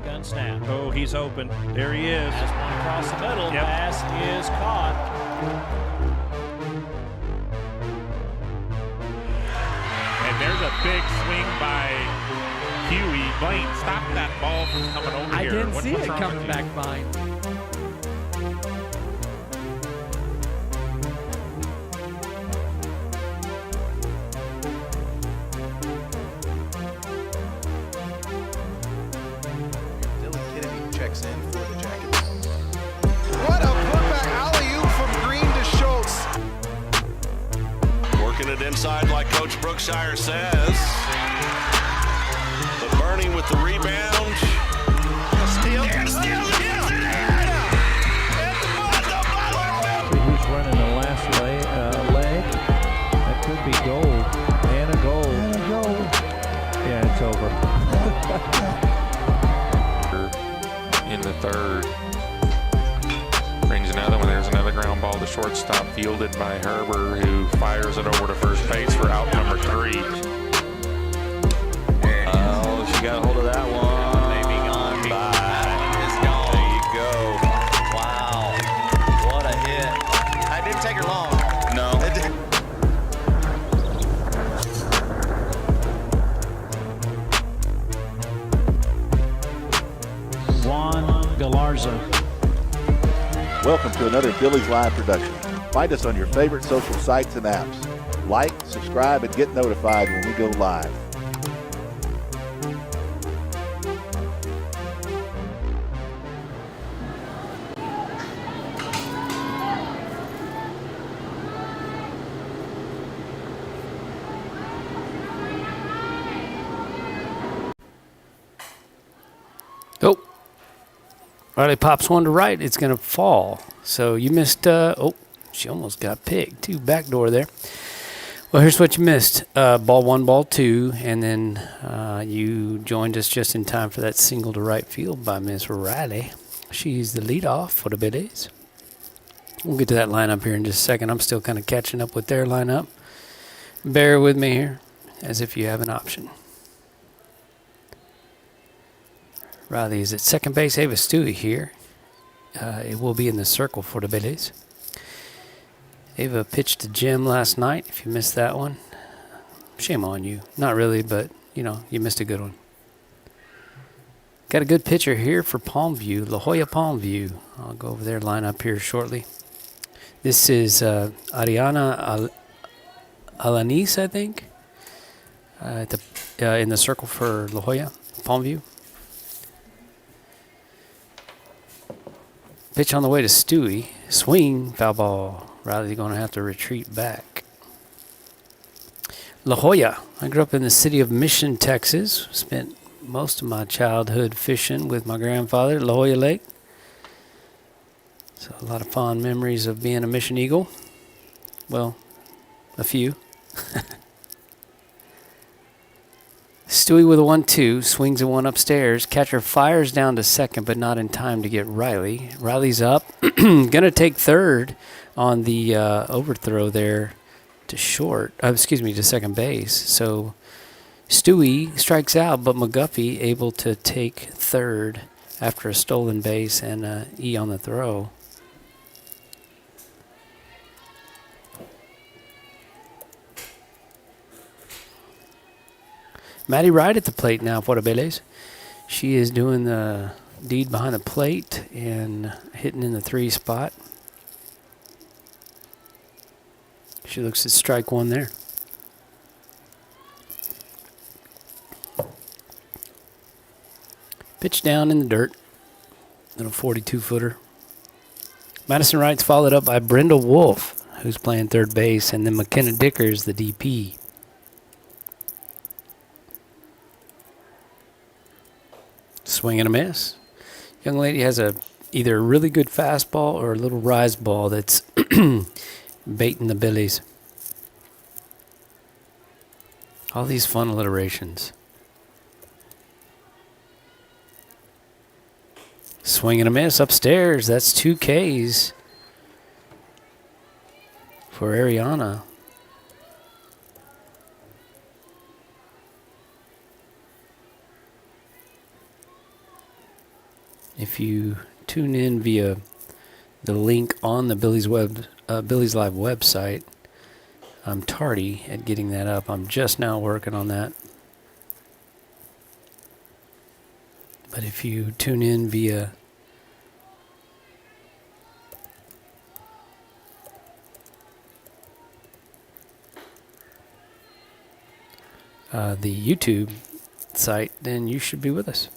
Shotgun snap. Oh, he's open. There he is. Has one across the middle. Yep. Pass is caught. And there's a big swing by Huey. Blaine, stop that ball from coming over I here. didn't What's see it wrong coming with you? back fine. Checks in for the Jackets. What a putback alley-oop from Green to Schultz. Working it inside like Coach Brookshire says. But Bernie with the rebound. Steal. Who's running the last leg? That could be gold. And a goal. Yeah, it's over. In the third. Brings another one. There's another ground ball to shortstop, fielded by Herber, who fires it over to first base for out number 3. Oh, she got a hold of that one. Maybe gone by. It's gone. There you go. Wow. What a hit. It didn't take her long. No. It didn't. Juan Galarza. Welcome to another Billies.Live production. Find us on your favorite social sites and apps. Like, subscribe, and get notified when we go live. Oh, Riley pops one to right. It's going to fall. So you missed. Oh, she almost got picked. Too backdoor there. Well, here's what you missed. Ball 1, ball 2, and then you joined us just in time for that single to right field by Miss Riley. She's the leadoff for the Billies. We'll get to that lineup here in just a second. I'm still kind of catching up with their lineup. Bear with me here, as if you have an option. Riley is at second base. Ava Stewie here. It will be in the circle for the Billies. Ava pitched to Jim last night. If you missed that one, shame on you. Not really, but, you know, you missed a good one. Got a good pitcher here for Palmview, La Jolla Palmview. I'll go over their lineup here shortly. This is Ariana Alanis, I think, in the circle for La Jolla Palmview. Pitch on the way to Stewie. Swing, foul ball. Riley's going to have to retreat back. La Jolla. I grew up in the city of Mission, Texas. Spent most of my childhood fishing with my grandfather at La Jolla Lake. So a lot of fond memories of being a Mission Eagle. Well, a few. Stewie with a 1-2, swings a one upstairs. Catcher fires down to second, but not in time to get Riley. Riley's up. Gonna take third on the overthrow there to short. To second base. So Stewie strikes out, but McGuffey able to take third after a stolen base and E on the throw. Maddie Wright at the plate now for the Billies. She is doing the deed behind the plate and hitting in the 3 spot. She looks at strike 1 there. Pitch down in the dirt. Little 42-footer. Madison Wright's followed up by Brenda Wolf, who's playing third base, and then McKenna Dickers, the DP. Swing and a miss. Young lady has either a really good fastball or a little rise ball that's baiting the Billies. All these fun alliterations. Swing and a miss upstairs. That's 2 Ks for Ariana. if you tune in via the link on the Billies.Live website, I'm tardy at getting that up. I'm just now working on that. But if you tune in via the YouTube site, then you should be with us.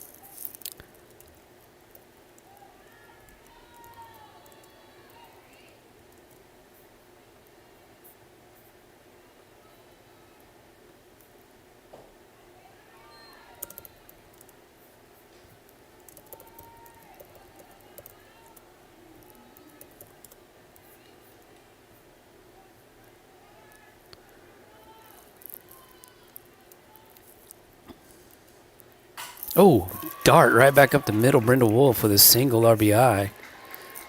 Oh, dart right back up the middle. Brenda Wolf with a single RBI.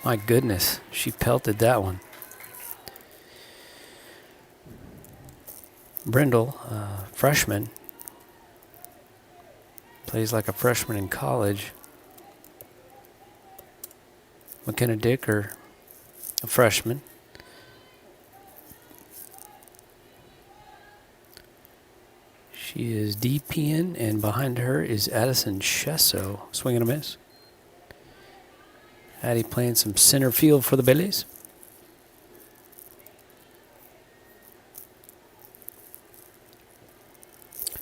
My goodness, she pelted that one. Brindle, freshman, plays like a freshman in college. McKenna Dicker, a freshman. She is DPing, and behind her is Addison Chesso. Swing and a miss. Addie playing some center field for the Billies.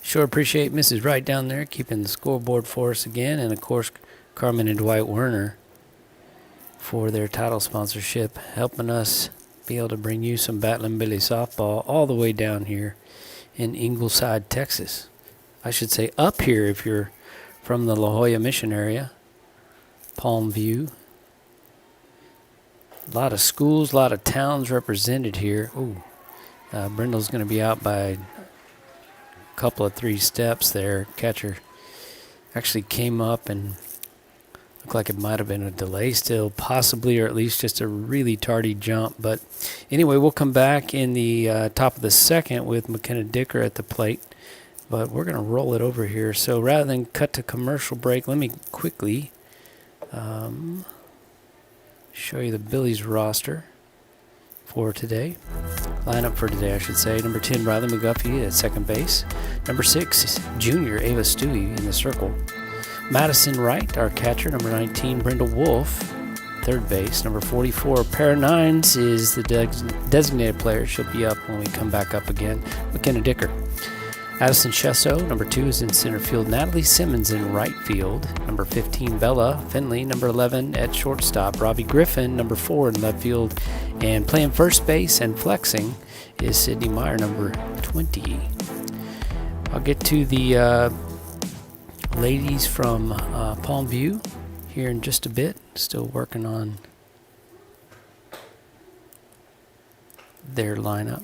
Sure appreciate Mrs. Wright down there keeping the scoreboard for us again. And, of course, Carmen and Dwight Werner for their title sponsorship, helping us be able to bring you some Battling Billy softball all the way down here in Ingleside, Texas. I should say up here if you're from the La Jolla Mission area. Palmview. A lot of schools, a lot of towns represented here. Ooh, Brindle's going to be out by a couple of 3 steps there. Catcher actually came up and looked like it might have been a delay still, possibly, or at least just a really tardy jump. But anyway, we'll come back in the top of the second with McKenna Dicker at the plate. But we're going to roll it over here. So rather than cut to commercial break, let me quickly show you the Billies roster for today. Lineup for today, I should say. Number 10, Riley McGuffey at second base. Number 6, junior Ava Stewie in the circle. Madison Wright, our catcher. Number 19, Brenda Wolf, third base. Number 44, pair of nines, is the designated player. She'll be up when we come back up again. McKenna Dicker. Addison Chesso, number 2, is in center field. Natalie Simmons in right field. Number 15, Bella Finley. Number 11 at shortstop. Robbie Griffin, number 4 in left field. And playing first base and flexing is Sydney Meyer, number 20. I'll get to the ladies from Palmview here in just a bit. Still working on their lineup.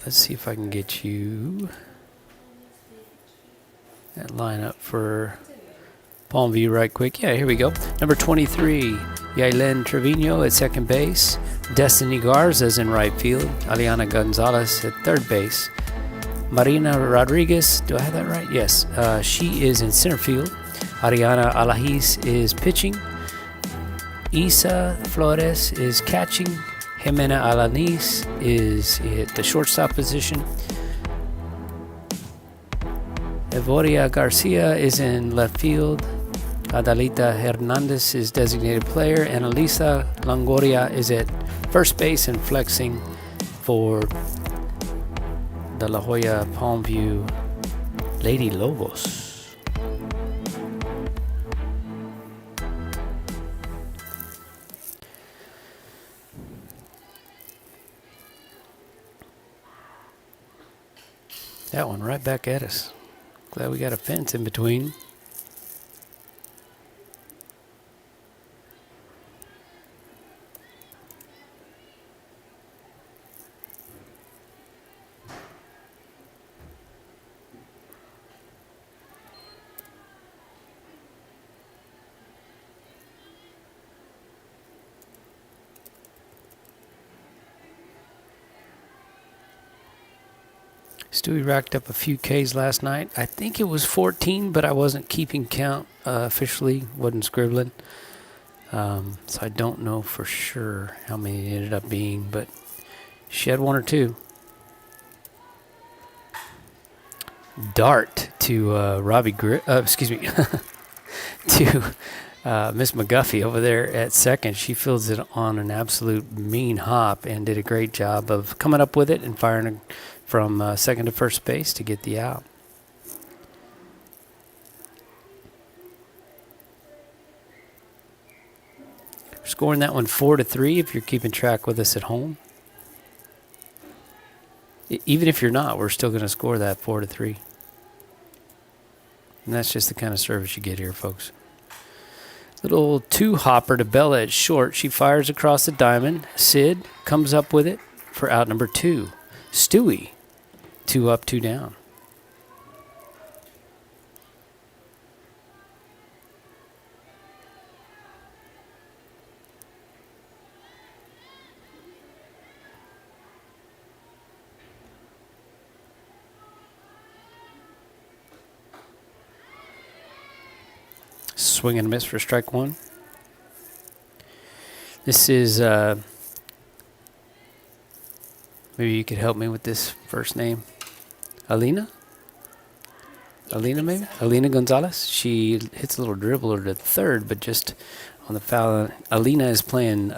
Let's see if I can get you that lineup for Palmview right quick. Yeah, here we go. Number 23, Yailen Trevino at second base. Destiny Garza's in right field. Aliana Gonzalez at third base. Marina Rodriguez, do I have that right? Yes. She is in center field. Ariana Alajis is pitching. Isa Flores is catching. Jimena Alanis is at the shortstop position. Evoria Garcia is in left field. Adalita Hernandez is designated player. And Elisa Longoria is at first base and flexing for the La Jolla Palmview Lady Lobos. That one right back at us. Glad we got a fence in between. Stewie racked up a few Ks last night. I think it was 14, but I wasn't keeping count officially, wasn't scribbling. So I don't know for sure how many it ended up being, but she had 1 or 2. Dart to to Miss McGuffey over there at second. She fields it on an absolute mean hop and did a great job of coming up with it and firing from second to first base to get the out. Scoring that one 4-3 if you're keeping track with us at home. Even if you're not, we're still going to score that 4-3. And that's just the kind of service you get here, folks. Little 2-hopper to Bella at short. She fires across the diamond. Sid comes up with it for out number 2. Stewie, 2 up, 2 down. Swing and a miss for strike 1. This is, maybe you could help me with this first name. Alina, maybe? Alina Gonzalez. She hits a little dribbler to third, but just on the foul. Alina is playing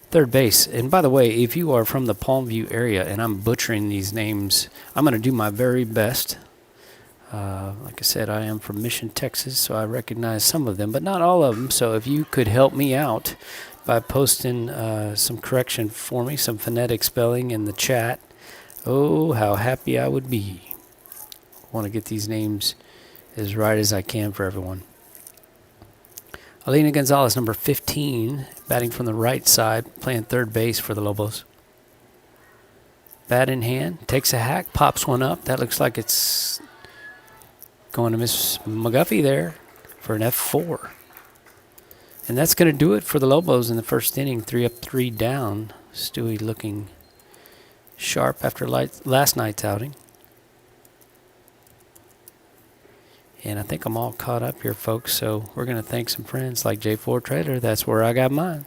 third base. And by the way, if you are from the Palmview area and I'm butchering these names, I'm going to do my very best. Like I said, I am from Mission, Texas, so I recognize some of them, but not all of them. So if you could help me out by posting some correction for me, some phonetic spelling in the chat, oh, how happy I would be. I want to get these names as right as I can for everyone. Alina Gonzalez, number 15, batting from the right side, playing third base for the Lobos. Bat in hand, takes a hack, pops one up. That looks like it's going to Miss McGuffey there for an F4. And that's going to do it for the Lobos in the first inning. 3 up, 3 down. Stewie looking sharp after last night's outing. And I think I'm all caught up here, folks. So we're going to thank some friends like J4 Trailer. That's where I got mine.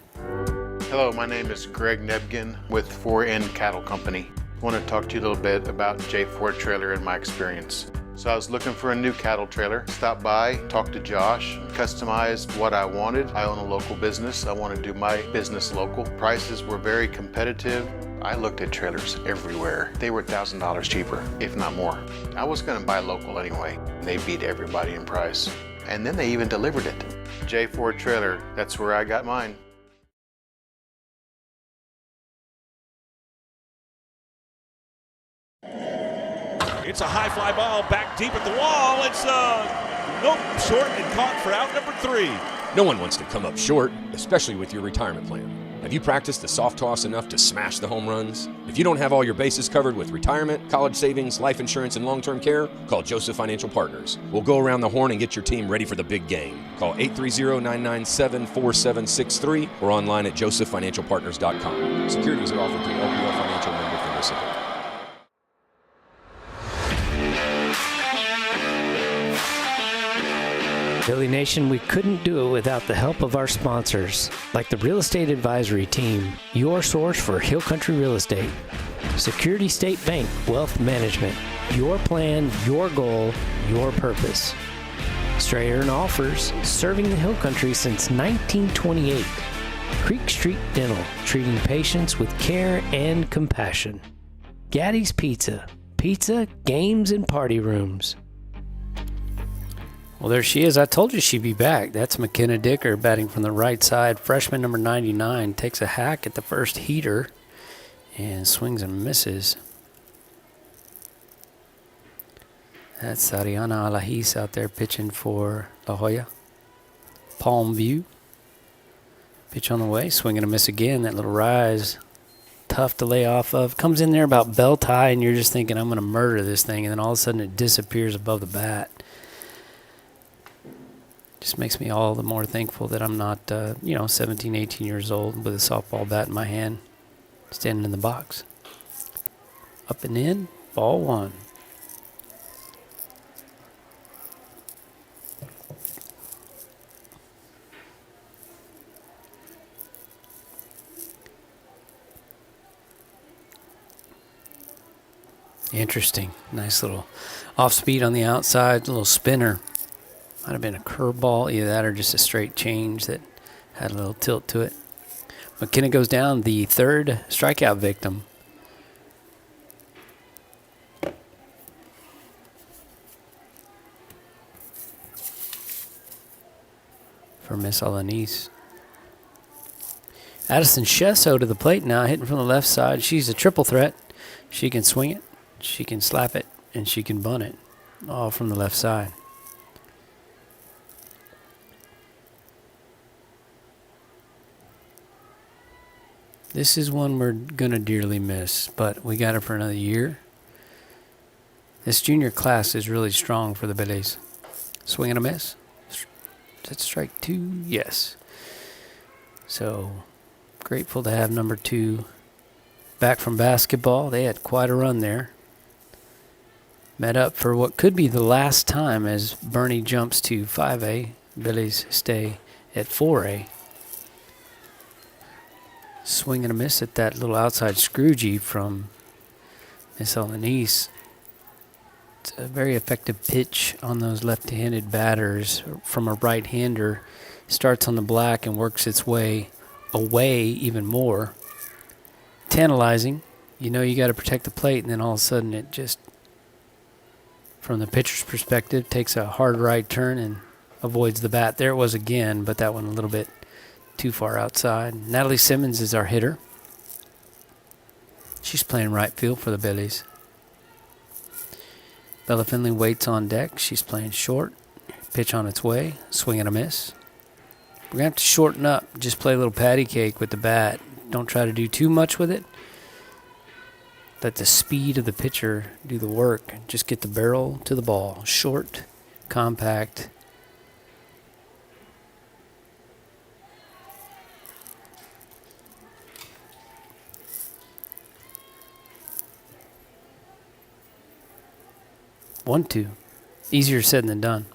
Hello, my name is Greg Nebgen with 4N Cattle Company. I want to talk to you a little bit about J4 Trailer and my experience. So I was looking for a new cattle trailer, stopped by, talked to Josh, customized what I wanted. I own a local business. I want to do my business local. Prices were very competitive. I looked at trailers everywhere. They were $1,000 cheaper, if not more. I was going to buy local anyway. They beat everybody in price. And then they even delivered it. J4 Trailer, that's where I got mine. It's a high fly ball back deep at the wall. It's nope, short and caught for out number 3. No one wants to come up short, especially with your retirement plan. Have you practiced the soft toss enough to smash the home runs? If you don't have all your bases covered with retirement, college savings, life insurance, and long-term care, call Joseph Financial Partners. We'll go around the horn and get your team ready for the big game. Call 830-997-4763 or online at josephfinancialpartners.com. Securities are offered through LPL Financial Member FINRA. Billy Nation, we couldn't do it without the help of our sponsors, like the Real Estate Advisory Team, your source for Hill Country real estate. Security State Bank Wealth Management, your plan, your goal, your purpose. Strayer and Offers, serving the Hill Country since 1928. Creek Street Dental, treating patients with care and compassion. Gaddy's Pizza, pizza, games, and party rooms. Well, there she is. I told you she'd be back. That's McKenna Dicker batting from the right side. Freshman number 99 takes a hack at the first heater and swings and misses. That's Ariana Alajis out there pitching for La Jolla. Palmview. Pitch on the way. Swing and a miss again. That little rise. Tough to lay off of. Comes in there about belt high, and you're just thinking, I'm going to murder this thing. And then all of a sudden it disappears above the bat. Just makes me all the more thankful that I'm not, 17, 18 years old with a softball bat in my hand, standing in the box. Up and in, Ball 1. Interesting. Nice little off speed on the outside, little spinner. Might have been a curveball, either that or just a straight change that had a little tilt to it. McKenna goes down, the third strikeout victim. For Miss Alanis. Addison Shesso to the plate now, hitting from the left side. She's a triple threat. She can swing it, she can slap it, and she can bunt it. All from the left side. This is one we're going to dearly miss, but we got her for another year. This junior class is really strong for the Billies. Swing and a miss. Is that strike 2? Yes. So grateful to have number 2 back from basketball. They had quite a run there. Met up for what could be the last time as Bernie jumps to 5A. Billies stay at 4A. Swing and a miss at that little outside Scroogey from Miss Alanis. It's a very effective pitch on those left-handed batters from a right-hander. Starts on the black and works its way away even more. Tantalizing. You know you got to protect the plate, and then all of a sudden it just, from the pitcher's perspective, takes a hard right turn and avoids the bat. There it was again, but that one a little bit too far outside. Natalie Simmons is our hitter. She's playing right field for the Billies. Bella Finley waits on deck. She's playing short. Pitch on its way. Swing and a miss. We're going to have to shorten up. Just play a little patty cake with the bat. Don't try to do too much with it. Let the speed of the pitcher do the work. Just get the barrel to the ball. Short, compact. One, two. Easier said than done.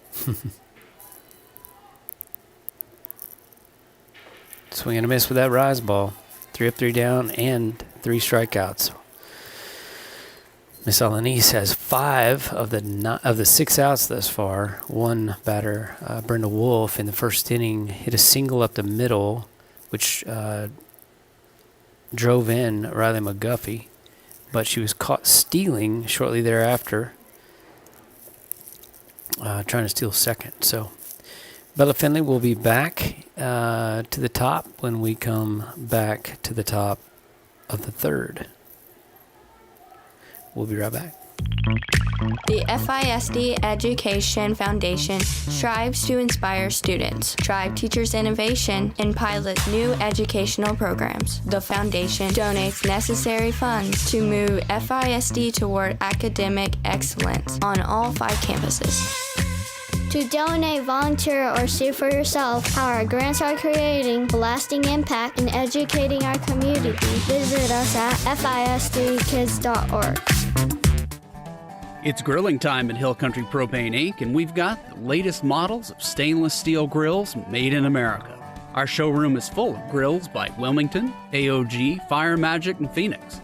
Swing and a miss with that rise ball. 3 up, 3 down, and 3 strikeouts. Miss Alanis has 5 of the 6 outs thus far. One batter, Brenda Wolf, in the first inning, hit a single up the middle, which drove in Riley McGuffey, but she was caught stealing shortly thereafter. Trying to steal second. So Bella Finley will be back to the top when we come back to the top of the third. We'll be right back. The FISD Education Foundation strives to inspire students, drive teachers' innovation, and pilot new educational programs. The foundation donates necessary funds to move FISD toward academic excellence on all 5 campuses. To donate, volunteer, or see for yourself how our grants are creating a lasting impact in educating our community, visit us at fisdkids.org. It's grilling time at Hill Country Propane Inc., and we've got the latest models of stainless steel grills made in America. Our showroom is full of grills by Wilmington, AOG, Fire Magic, and Phoenix.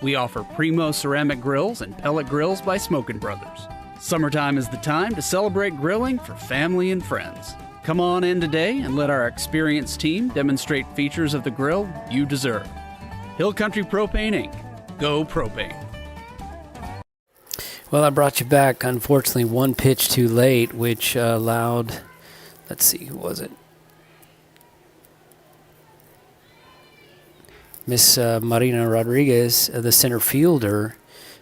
We offer Primo ceramic grills and pellet grills by Smokin' Brothers. Summertime is the time to celebrate grilling for family and friends. Come on in today and let our experienced team demonstrate features of the grill you deserve. Hill Country Propane Inc. Go Propane. Well, I brought you back, unfortunately, 1 pitch too late, which allowed, let's see, who was it? Miss Marina Rodriguez, the center fielder,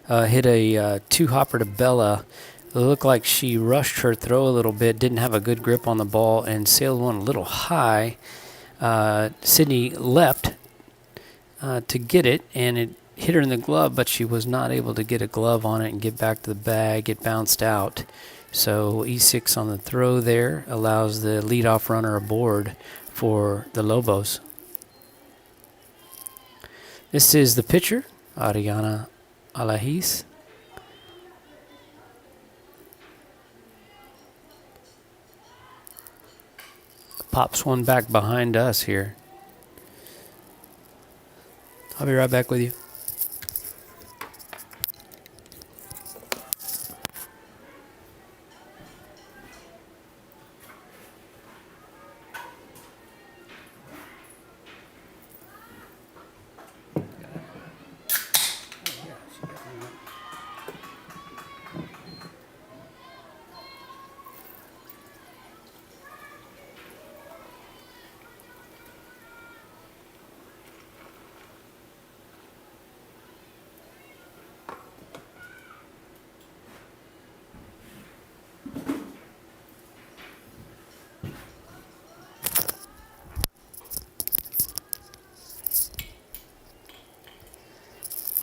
hit a 2-hopper to Bella. It looked like she rushed her throw a little bit, didn't have a good grip on the ball, and sailed one a little high. Sydney leapt to get it, and it hit her in the glove, but she was not able to get a glove on it and get back to the bag. It bounced out. So E6 on the throw there allows the leadoff runner aboard for the Lobos. This is the pitcher, Ariana Alajis. pops one back behind us here. I'll be right back with you.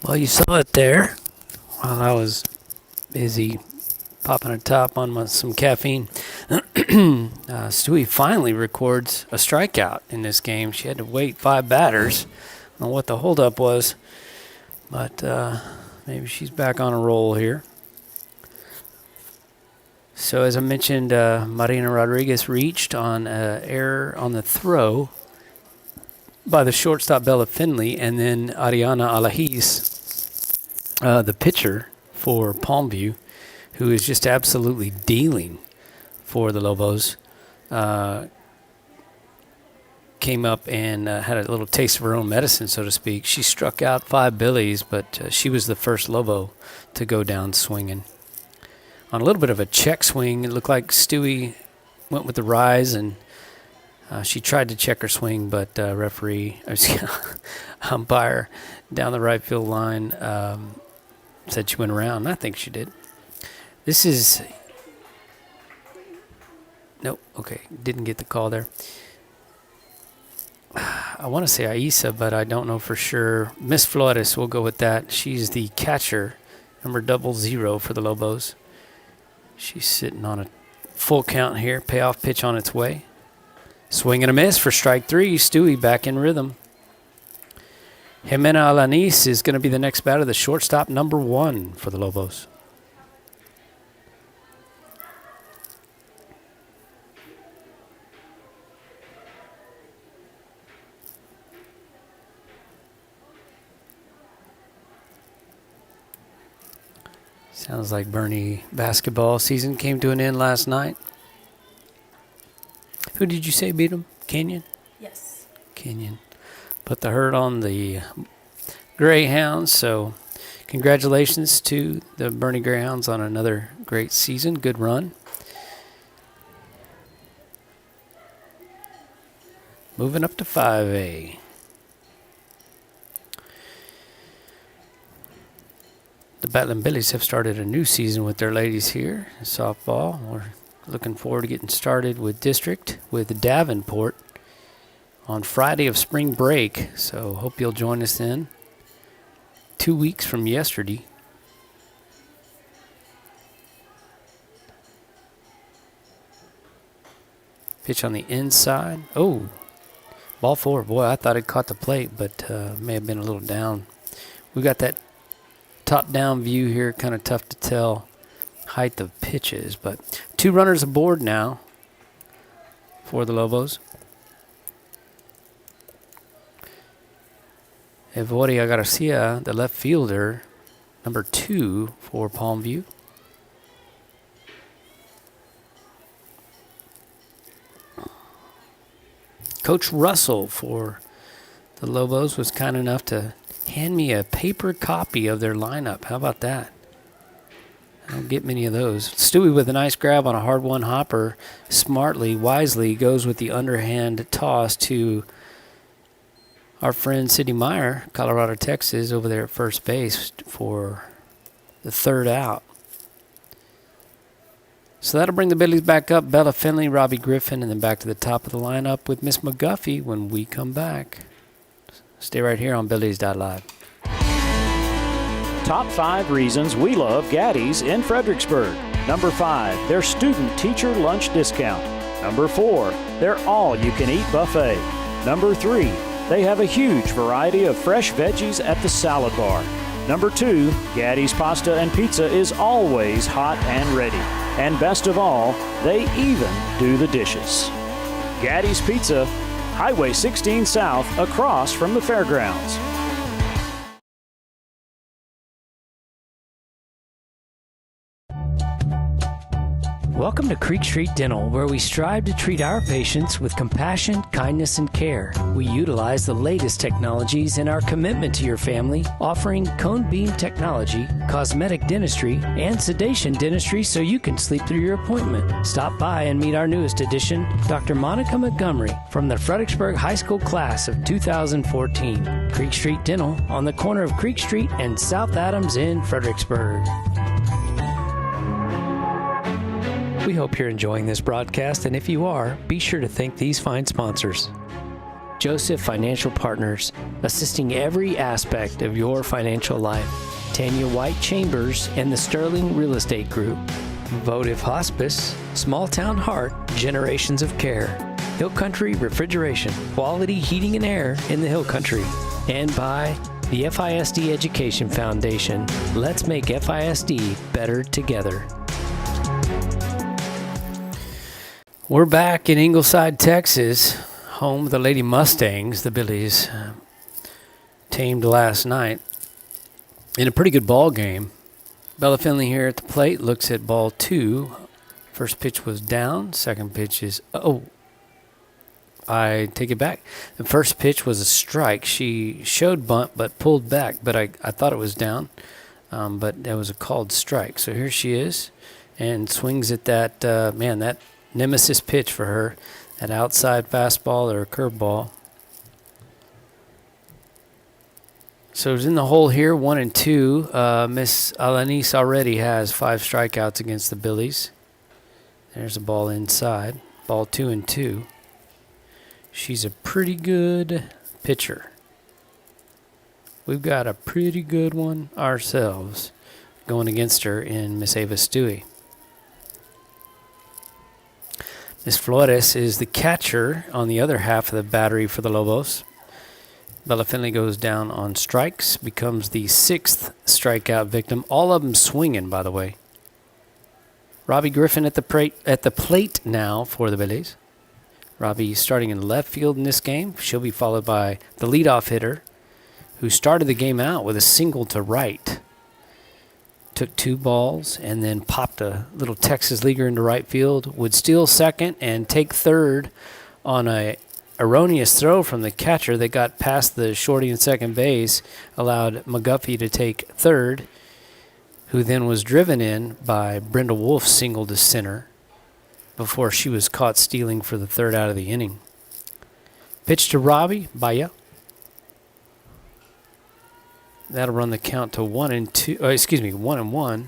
Well, you saw it there while I was busy popping a top on some caffeine. Stewie finally records a strikeout in this game. She had to wait 5 batters. I don't know what the holdup was, but maybe she's back on a roll here. So as I mentioned, Marina Rodriguez reached on error on the throw by the shortstop Bella Finley, and then Ariana Alajis, the pitcher for Palmview, who is just absolutely dealing for the Lobos, came up and had a little taste of her own medicine, so to speak. She struck out 5 Billies, but she was the first Lobo to go down swinging. On a little bit of a check swing, it looked like Stewie went with the rise, and she tried to check her swing, but umpire down the right field line said she went around. I think she did. This is... Nope, okay, didn't get the call there. I want to say Aisa, but I don't know for sure. Miss Flores, we'll go with that. She's the catcher, number 00 for the Lobos. She's sitting on a full count here. Payoff pitch on its way. Swing and a miss for strike 3. Stewie back in rhythm. Jimena Alanis is going to be the next batter, the shortstop, number 1 for the Lobos. Sounds like Bernie basketball season came to an end last night. Who did you say beat him? Kenyon? Yes. Kenyon put the hurt on the Greyhounds, so congratulations to the Bernie Greyhounds on another great season. Good run. Moving up to 5A. The Battling Billies have started a new season with their ladies here in softball. We're looking forward to getting started with district with Davenport on Friday of spring break. So hope you'll join us then. 2 weeks from yesterday. Pitch on the inside. Oh, ball 4. Boy, I thought it caught the plate, but may have been a little down. We got that top-down view here, kind of tough to tell height of pitches, but 2 runners aboard now for the Lobos. Evoria Garcia, the left fielder, number 2 for Palmview. Coach Russell for the Lobos was kind enough to hand me a paper copy of their lineup. How about that? I don't get many of those. Stewie with a nice grab on a hard-won hopper. Smartly, wisely goes with the underhand toss to our friend Sidney Meyer, Colorado, Texas, over there at first base for the 3rd out. So that'll bring the Billies back up. Bella Finley, Robbie Griffin, and then back to the top of the lineup with Miss McGuffey when we come back. Stay right here on Billies.Live. Top 5 reasons we love Gaddy's in Fredericksburg. Number 5, their student-teacher lunch discount. Number 4, their all-you-can-eat buffet. Number 3, they have a huge variety of fresh veggies at the salad bar. Number 2, Gaddy's pasta and pizza is always hot and ready. And best of all, they even do the dishes. Gaddy's Pizza, Highway 16 South, across from the fairgrounds. Welcome to Creek Street Dental, where we strive to treat our patients with compassion, kindness, and care. We utilize the latest technologies in our commitment to your family, offering cone beam technology, cosmetic dentistry, and sedation dentistry so you can sleep through your appointment. Stop by and meet our newest addition, Dr. Monica Montgomery, from the Fredericksburg High School class of 2014. Creek Street Dental on the corner of Creek Street and South Adams in Fredericksburg. We hope you're enjoying this broadcast, and if you are, be sure to thank these fine sponsors. Joseph Financial Partners, assisting every aspect of your financial life. Tanya White Chambers and the Sterling Real Estate Group. Votive Hospice, Small Town Heart, Generations of Care. Hill Country Refrigeration, quality heating and air in the Hill Country. And by the FISD Education Foundation. Let's make FISD better together. We're back in Ingleside, Texas, home of the Lady Mustangs, the Billies, tamed last night in a pretty good ball game. Bella Finley here at the plate looks at ball 2. First pitch was down. Second pitch is, I take it back. The first pitch was a strike. She showed bunt but pulled back, but I thought it was down, but that was a called strike. So here she is and swings at that, that nemesis pitch for her, that outside fastball or curveball. So it's in the hole here, 1-2. Miss Alanis already has 5 strikeouts against the Billies. There's a ball inside. Ball 2-2. She's a pretty good pitcher. We've got a pretty good one ourselves going against her in Miss Ava Stewie. Miss Flores is the catcher on the other half of the battery for the Lobos. Bella Finley goes down on strikes, becomes the 6th strikeout victim. All of them swinging, by the way. Robbie Griffin at the plate now for the Billies. Robbie starting in left field in this game. She'll be followed by the leadoff hitter, who started the game out with a single to right. Took 2 balls and then popped a little Texas leaguer into right field. Would steal second and take third on a erroneous throw from the catcher that got past the shorty in second base, allowed McGuffey to take third, who then was driven in by Brenda Wolf's single to center before she was caught stealing for the 3rd out of the inning. Pitch to Robbie, Baya. That'll run the count to 1-1.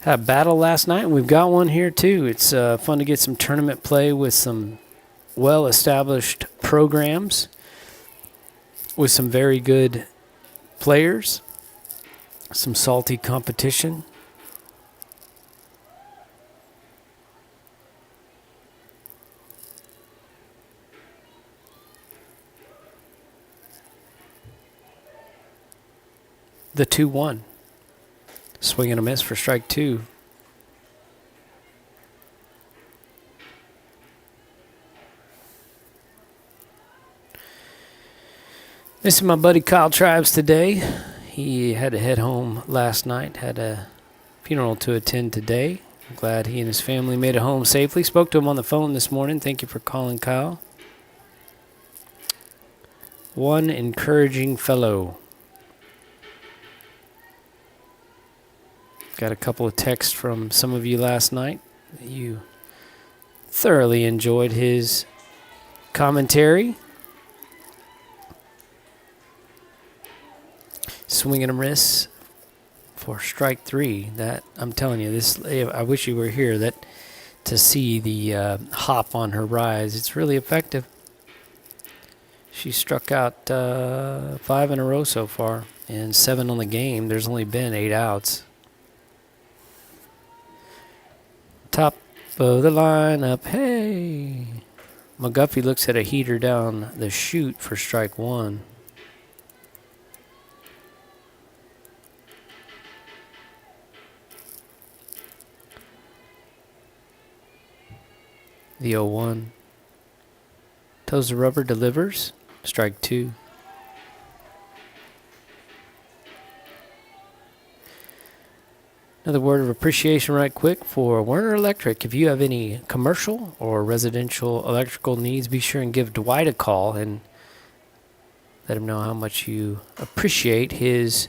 Had a battle last night, and we've got one here too. It's fun to get some tournament play with some well-established programs with some very good players, some salty competition. The 2-1. Swing and a miss for strike 2. Missing my buddy Kyle Tribes today. He had to head home last night. Had a funeral to attend today. I'm glad he and his family made it home safely. Spoke to him on the phone this morning. Thank you for calling, Kyle. One encouraging fellow. Got a couple of texts from some of you last night. You thoroughly enjoyed his commentary. Swing and a miss for strike 3. That, I'm telling you, this. I wish you were here to see the hop on her rise. It's really effective. She struck out 5 in a row so far and 7 on the game. There's only been 8 outs. Top of the lineup, hey. McGuffey looks at a heater down the chute for strike 1. The 0-1. Toes the rubber, delivers. Strike 2. Another word of appreciation right quick for Werner Electric. If you have any commercial or residential electrical needs, be sure and give Dwight a call and let him know how much you appreciate his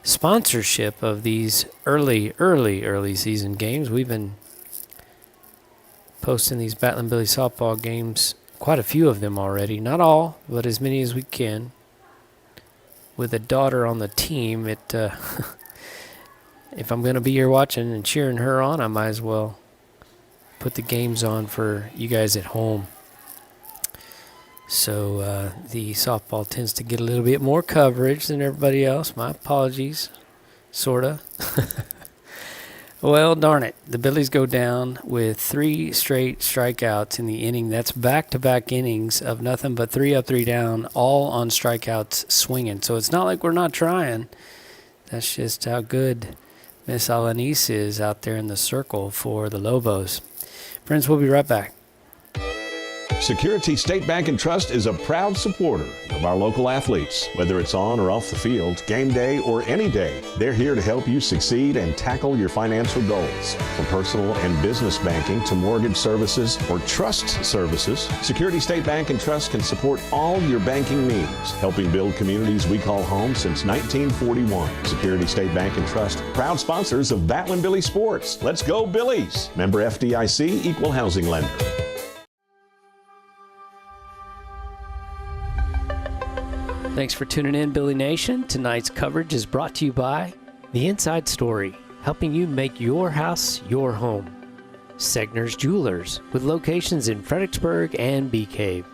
sponsorship of these early season games. We've been posting these Battling Billy softball games, quite a few of them already. Not all, but as many as we can. With a daughter on the team, if I'm going to be here watching and cheering her on, I might as well put the games on for you guys at home. So the softball tends to get a little bit more coverage than everybody else. My apologies, sort of. Well, darn it. The Billies go down with 3 straight strikeouts in the inning. That's back-to-back innings of nothing but 3 up, 3 down, all on strikeouts swinging. So it's not like we're not trying. That's just how good Miss Alanis is out there in the circle for the Lobos. Friends, we'll be right back. Security State Bank and Trust is a proud supporter of our local athletes. Whether it's on or off the field, game day or any day, they're here to help you succeed and tackle your financial goals. From personal and business banking to mortgage services or trust services, Security State Bank and Trust can support all your banking needs, helping build communities we call home since 1941. Security State Bank and Trust, proud sponsors of Battling Billy Sports. Let's go Billies! Member FDIC, Equal Housing Lender. Thanks for tuning in, Billy Nation. Tonight's coverage is brought to you by The Inside Story, helping you make your house your home. Segner's Jewelers, with locations in Fredericksburg and Bee Cave.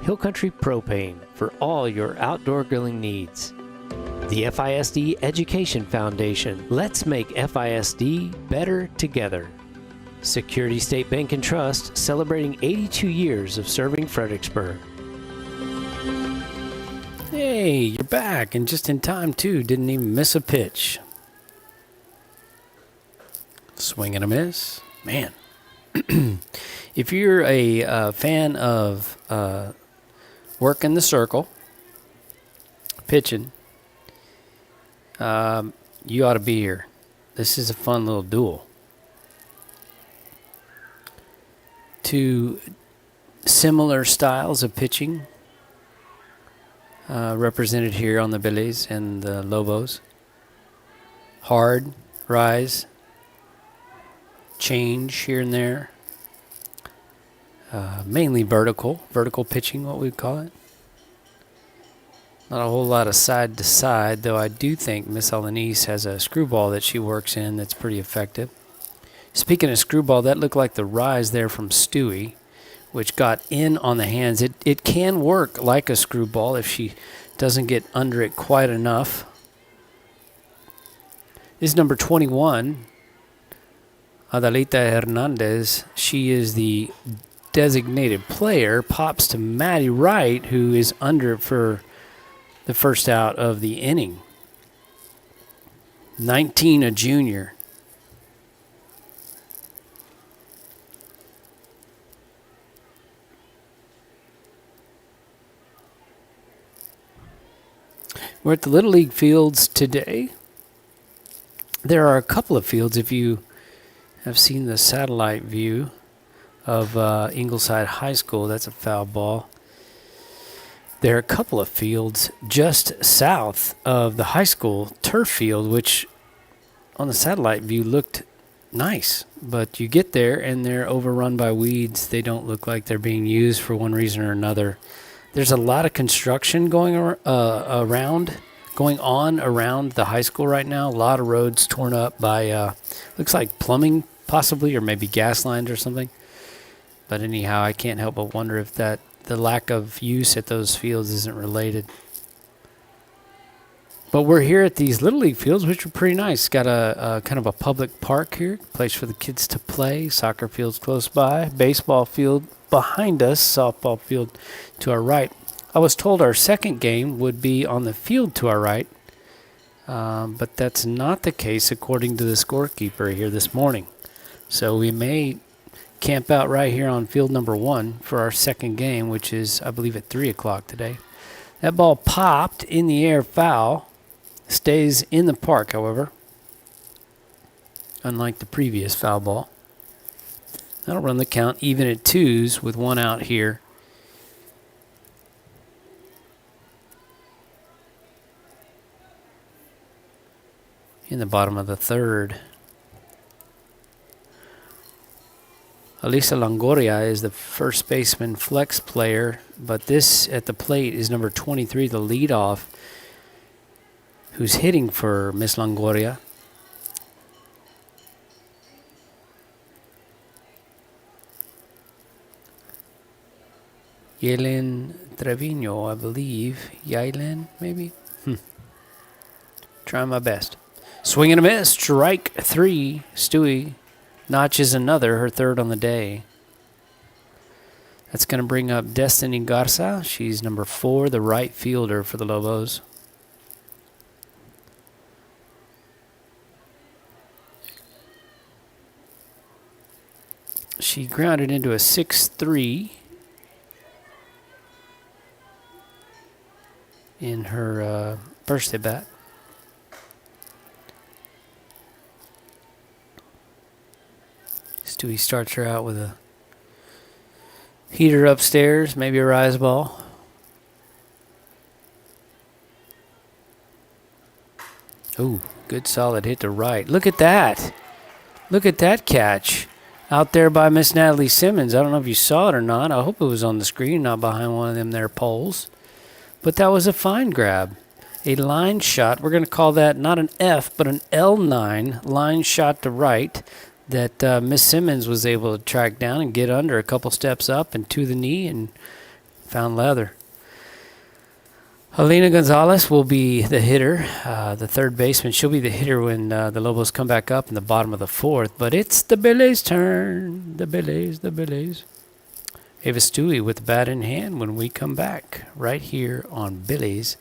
Hill Country Propane, for all your outdoor grilling needs. The FISD Education Foundation, let's make FISD better together. Security State Bank and Trust, celebrating 82 years of serving Fredericksburg. Hey, you're back, and just in time, too. Didn't even miss a pitch. Swing and a miss. Man. If you're a fan of working the circle, pitching, you ought to be here. This is a fun little duel. Two similar styles of pitching represented here on the Billies and the Lobos. Hard, rise, change here and there. Mainly vertical pitching, what we'd call it. Not a whole lot of side to side, though I do think Miss Alanis has a screwball that she works in that's pretty effective. Speaking of screwball, that looked like the rise there from Stewie, which got in on the hands. It can work like a screwball if she doesn't get under it quite enough. This is number 21, Adalita Hernandez. She is the designated player. Pops to Maddie Wright, who is under for the first out of the inning. 19, a junior. We're at the Little League fields today. There are a couple of fields, if you have seen the satellite view of Ingleside High School. That's a foul ball. There are a couple of fields just south of the high school turf field, which on the satellite view looked nice. But you get there and they're overrun by weeds. They don't look like they're being used for one reason or another. There's a lot of construction going on around the high school right now. A lot of roads torn up by, looks like plumbing possibly, or maybe gas lines or something. But anyhow, I can't help but wonder if the lack of use at those fields isn't related. But we're here at these Little League fields, which are pretty nice. Got a kind of a public park here, place for the kids to play. Soccer field's close by. Baseball field behind us. Softball field to our right. I was told our second game would be on the field to our right, but that's not the case according to the scorekeeper here this morning. So we may camp out right here on field number 1 for our second game, which is, I believe, at 3 o'clock today. That ball popped in the air, foul. Stays in the park, however, unlike the previous foul ball. That'll run the count even at 2s with 1 out here. In the bottom of the 3rd. Alisa Longoria is the first baseman flex player, but this at the plate is number 23, the leadoff, who's hitting for Miss Longoria. Yelen Trevino, I believe. Yelen, maybe? Trying my best. Swing and a miss. Strike 3. Stewie notches another, her 3rd on the day. That's going to bring up Destiny Garza. She's number 4, the right fielder for the Lobos. She grounded into a 6-3 in her first at bat. Stewie starts her out with a heater upstairs, maybe a rise ball. Ooh, good solid hit to right. Look at that. Look at that catch out there by Miss Natalie Simmons. I don't know if you saw it or not. I hope it was on the screen, not behind one of them there poles. But that was a fine grab. A line shot. We're going to call that not an F, but an L9 line shot to right that Miss Simmons was able to track down and get under a couple steps up and to the knee and found leather. Helena Gonzalez will be the hitter, the third baseman. She'll be the hitter when the Lobos come back up in the bottom of the 4th. But it's the Billies' turn. The Billies. Ava Stewie with the bat in hand when we come back right here on Billies.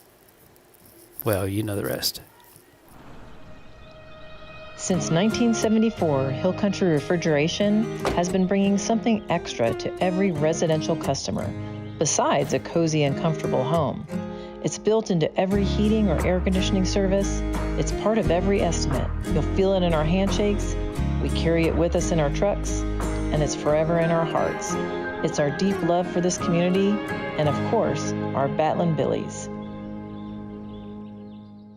Well, you know the rest. Since 1974, Hill Country Refrigeration has been bringing something extra to every residential customer, besides a cozy and comfortable home. It's built into every heating or air conditioning service. It's part of every estimate. You'll feel it in our handshakes. We carry it with us in our trucks, and it's forever in our hearts. It's our deep love for this community, and of course, our Batlin Billies.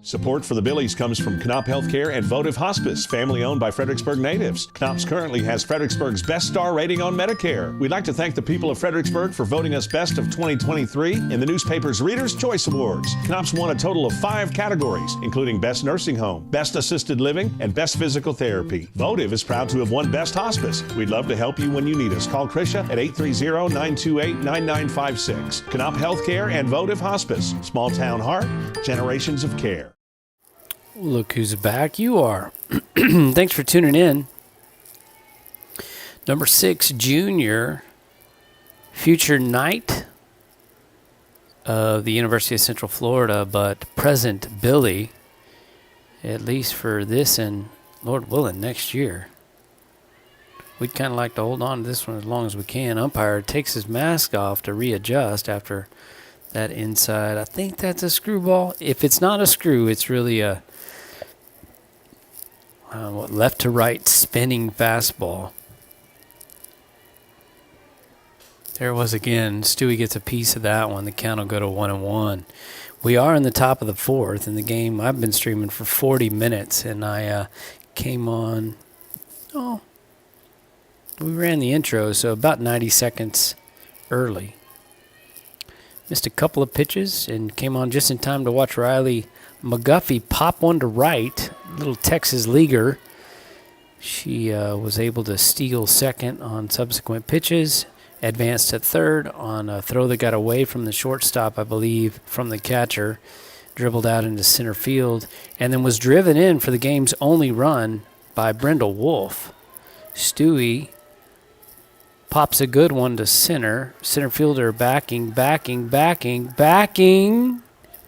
Support for the Billies comes from Knopf Healthcare and Votive Hospice, family owned by Fredericksburg natives. Knopf's currently has Fredericksburg's best star rating on Medicare. We'd like to thank the people of Fredericksburg for voting us best of 2023 in the newspaper's Reader's Choice Awards. Knopf's won a total of 5 categories, including Best Nursing Home, Best Assisted Living, and Best Physical Therapy. Votive is proud to have won Best Hospice. We'd love to help you when you need us. Call Krisha at 830-928-9956. Knopf Healthcare and Votive Hospice. Small town heart, generations of care. Look who's back. You are. Thanks for tuning in. Number 6, junior, future Knight of the University of Central Florida, but present Billy, at least for this and, Lord willing, next year. We'd kind of like to hold on to this one as long as we can. Umpire takes his mask off to readjust after that inside. I think that's a screwball. If it's not a screw, it's really a left to right spinning fastball. There it was again. Stewie gets a piece of that one. The count will go to 1-1. We are in the top of the 4th in the game. I've been streaming for 40 minutes, and I came on. We ran the intro, so about 90 seconds early. Missed a couple of pitches and came on just in time to watch Riley McGuffey pop one to right. Little Texas leaguer. She was able to steal second on subsequent pitches. Advanced to third on a throw that got away from the shortstop, I believe, from the catcher. Dribbled out into center field. And then was driven in for the game's only run by Brendel Wolf. Stewie pops a good one to center. Center fielder backing.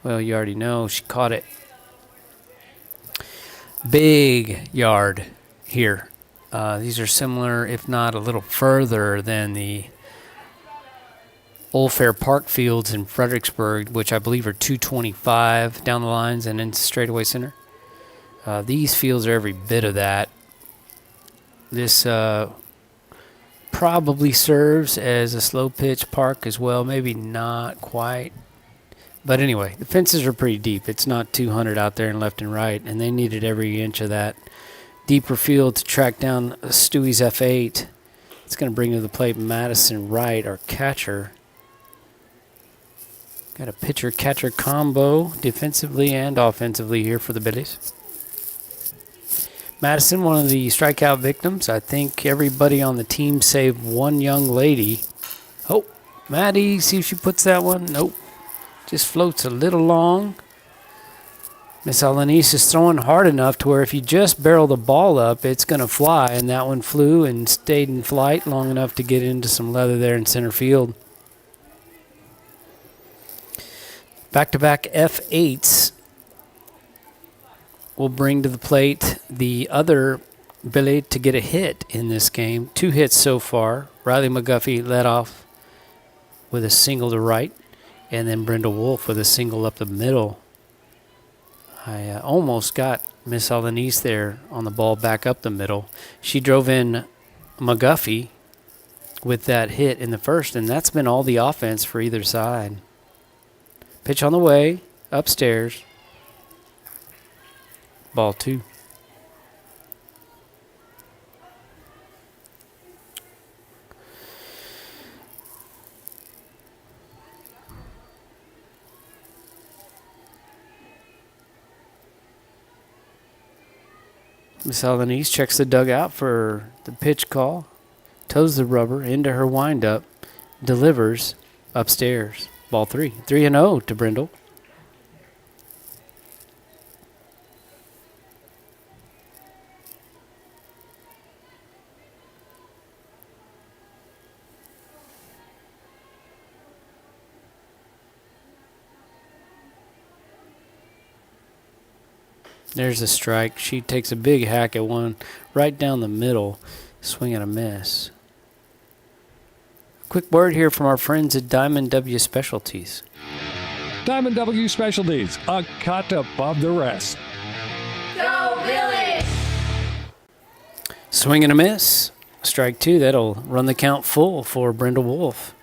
Well, you already know. She caught it. Big yard here. These are similar, if not a little further than the Old Fair Park fields in Fredericksburg, which I believe are 225 down the lines and into straightaway center. These fields are every bit of that. This probably serves as a slow pitch park as well, maybe not quite. But anyway, the fences are pretty deep. It's not 200 out there and left and right, and they needed every inch of that deeper field to track down Stewie's F8. It's going to bring to the plate Madison Wright, our catcher. Got a pitcher-catcher combo defensively and offensively here for the Billies. Madison, one of the strikeout victims. I think everybody on the team save one young lady. Oh, Maddie, see if she puts that one. Nope. Just floats a little long. Miss Alanis is throwing hard enough to where if you just barrel the ball up, it's going to fly. And that one flew and stayed in flight long enough to get into some leather there in center field. Back-to-back F8s will bring to the plate the other Billy to get a hit in this game. 2 hits so far. Riley McGuffey led off with a single to right, and then Brenda Wolf with a single up the middle. I almost got Miss Alanis there on the ball back up the middle. She drove in McGuffey with that hit in the first, and that's been all the offense for either side. Pitch on the way, upstairs. Ball 2. Miss Alanis checks the dugout for the pitch call, toes the rubber into her windup, delivers upstairs. Ball 3. 3-0 to Brindle. There's a strike. She takes a big hack at one right down the middle. Swing and a miss. Quick word here from our friends at Diamond W Specialties. Diamond W Specialties, a cut above the rest. Go Billy! Swing and a miss. Strike 2. That'll run the count full for Brenda Wolf.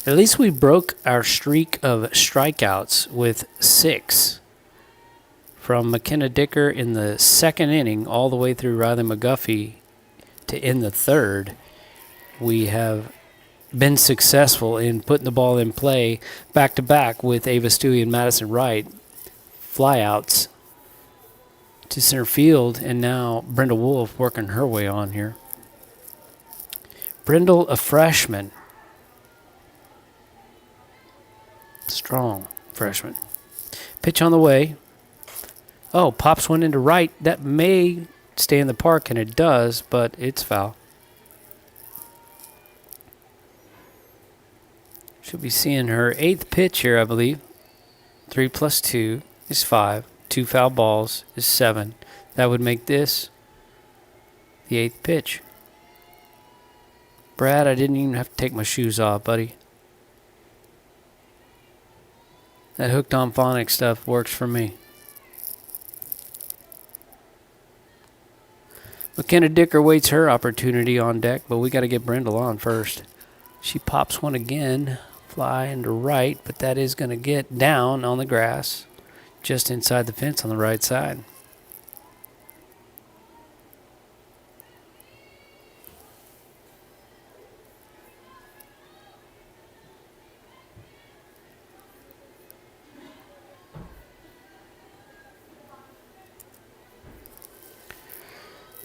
At least we broke our streak of strikeouts with 6. From McKenna Dicker in the second inning all the way through Riley McGuffey to in the third, we have been successful in putting the ball in play back-to-back with Ava Stewie and Madison Wright. Flyouts to center field, and now Brenda Wolf working her way on here. Brindle, a freshman. Strong freshman. Pitch on the way. Oh, pops one into right. That may stay in the park, and it does, but it's foul. She'll be seeing her 8th pitch here, I believe. 3 plus 2 is 5. 2 foul balls is 7. That would make this the 8th pitch. Brad, I didn't even have to take my shoes off, buddy. That hooked on phonics stuff works for me. McKenna Dicker waits her opportunity on deck, but we got to get Brindle on first. She pops one again, fly into right, but that is going to get down on the grass just inside the fence on the right side.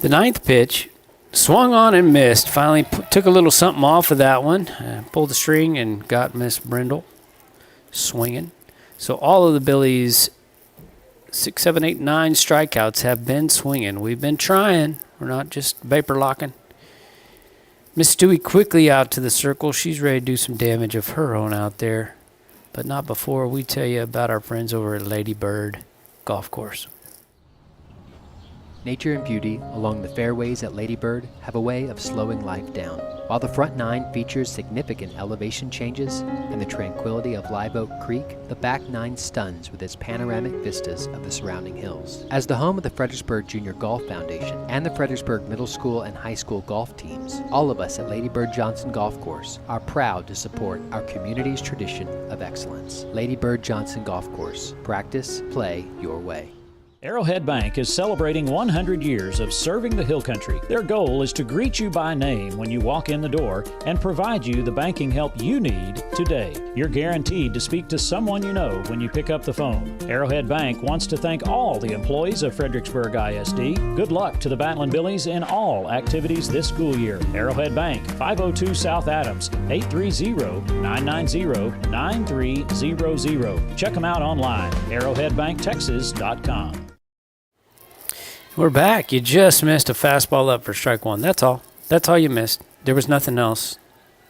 The 9th pitch, swung on and missed. Finally took a little something off of that one. Pulled the string and got Miss Brindle swinging. So all of the Billies' 6, 7, 8, 9 strikeouts have been swinging. We've been trying. We're not just vapor locking. Miss Stewie quickly out to the circle. She's ready to do some damage of her own out there. But not before we tell you about our friends over at Lady Bird Golf Course. Nature and beauty along the fairways at Lady Bird have a way of slowing life down. While the front nine features significant elevation changes and the tranquility of Live Oak Creek, the back nine stuns with its panoramic vistas of the surrounding hills. As the home of the Fredericksburg Junior Golf Foundation and the Fredericksburg Middle School and High School golf teams, all of us at Lady Bird Johnson Golf Course are proud to support our community's tradition of excellence. Lady Bird Johnson Golf Course. Practice, play your way. Arrowhead Bank is celebrating 100 years of serving the Hill Country. Their goal is to greet you by name when you walk in the door and provide you the banking help you need today. You're guaranteed to speak to someone you know when you pick up the phone. Arrowhead Bank wants to thank all the employees of Fredericksburg ISD. Good luck to the Battling Billies in all activities this school year. Arrowhead Bank, 502 South Adams, 830-990-9300. Check them out online, arrowheadbanktexas.com. We're back. You just missed a fastball up for strike one. That's all. That's all you missed. There was nothing else.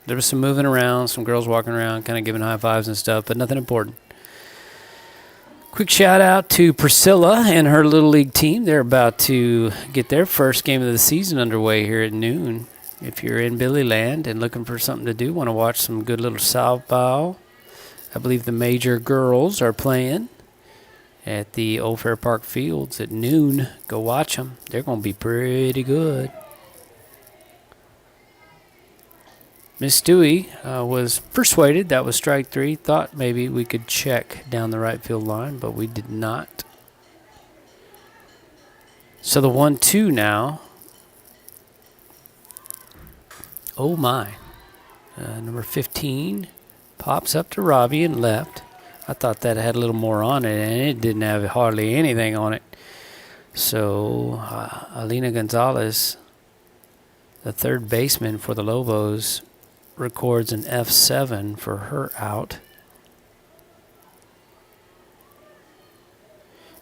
There was some moving around, some girls walking around, kind of giving high fives and stuff, but nothing important. Quick shout out to Priscilla and her Little League team. They're about to get their first game of the season underway here at noon. If you're in Billy Land and looking for something to do, want to watch some good little softball, I believe the major girls are playing at the Old Fair Park Fields at noon. Go watch them. They're going to be pretty good. Miss Stewie was persuaded that was strike three. Thought maybe we could check down the right field line, but we did not. So the 1-2 now. Oh my. Number 15 pops up to Robbie and left. I thought that had a little more on it, and it didn't have hardly anything on it. So Alina Gonzalez, the third baseman for the Lobos, records an F7 for her out.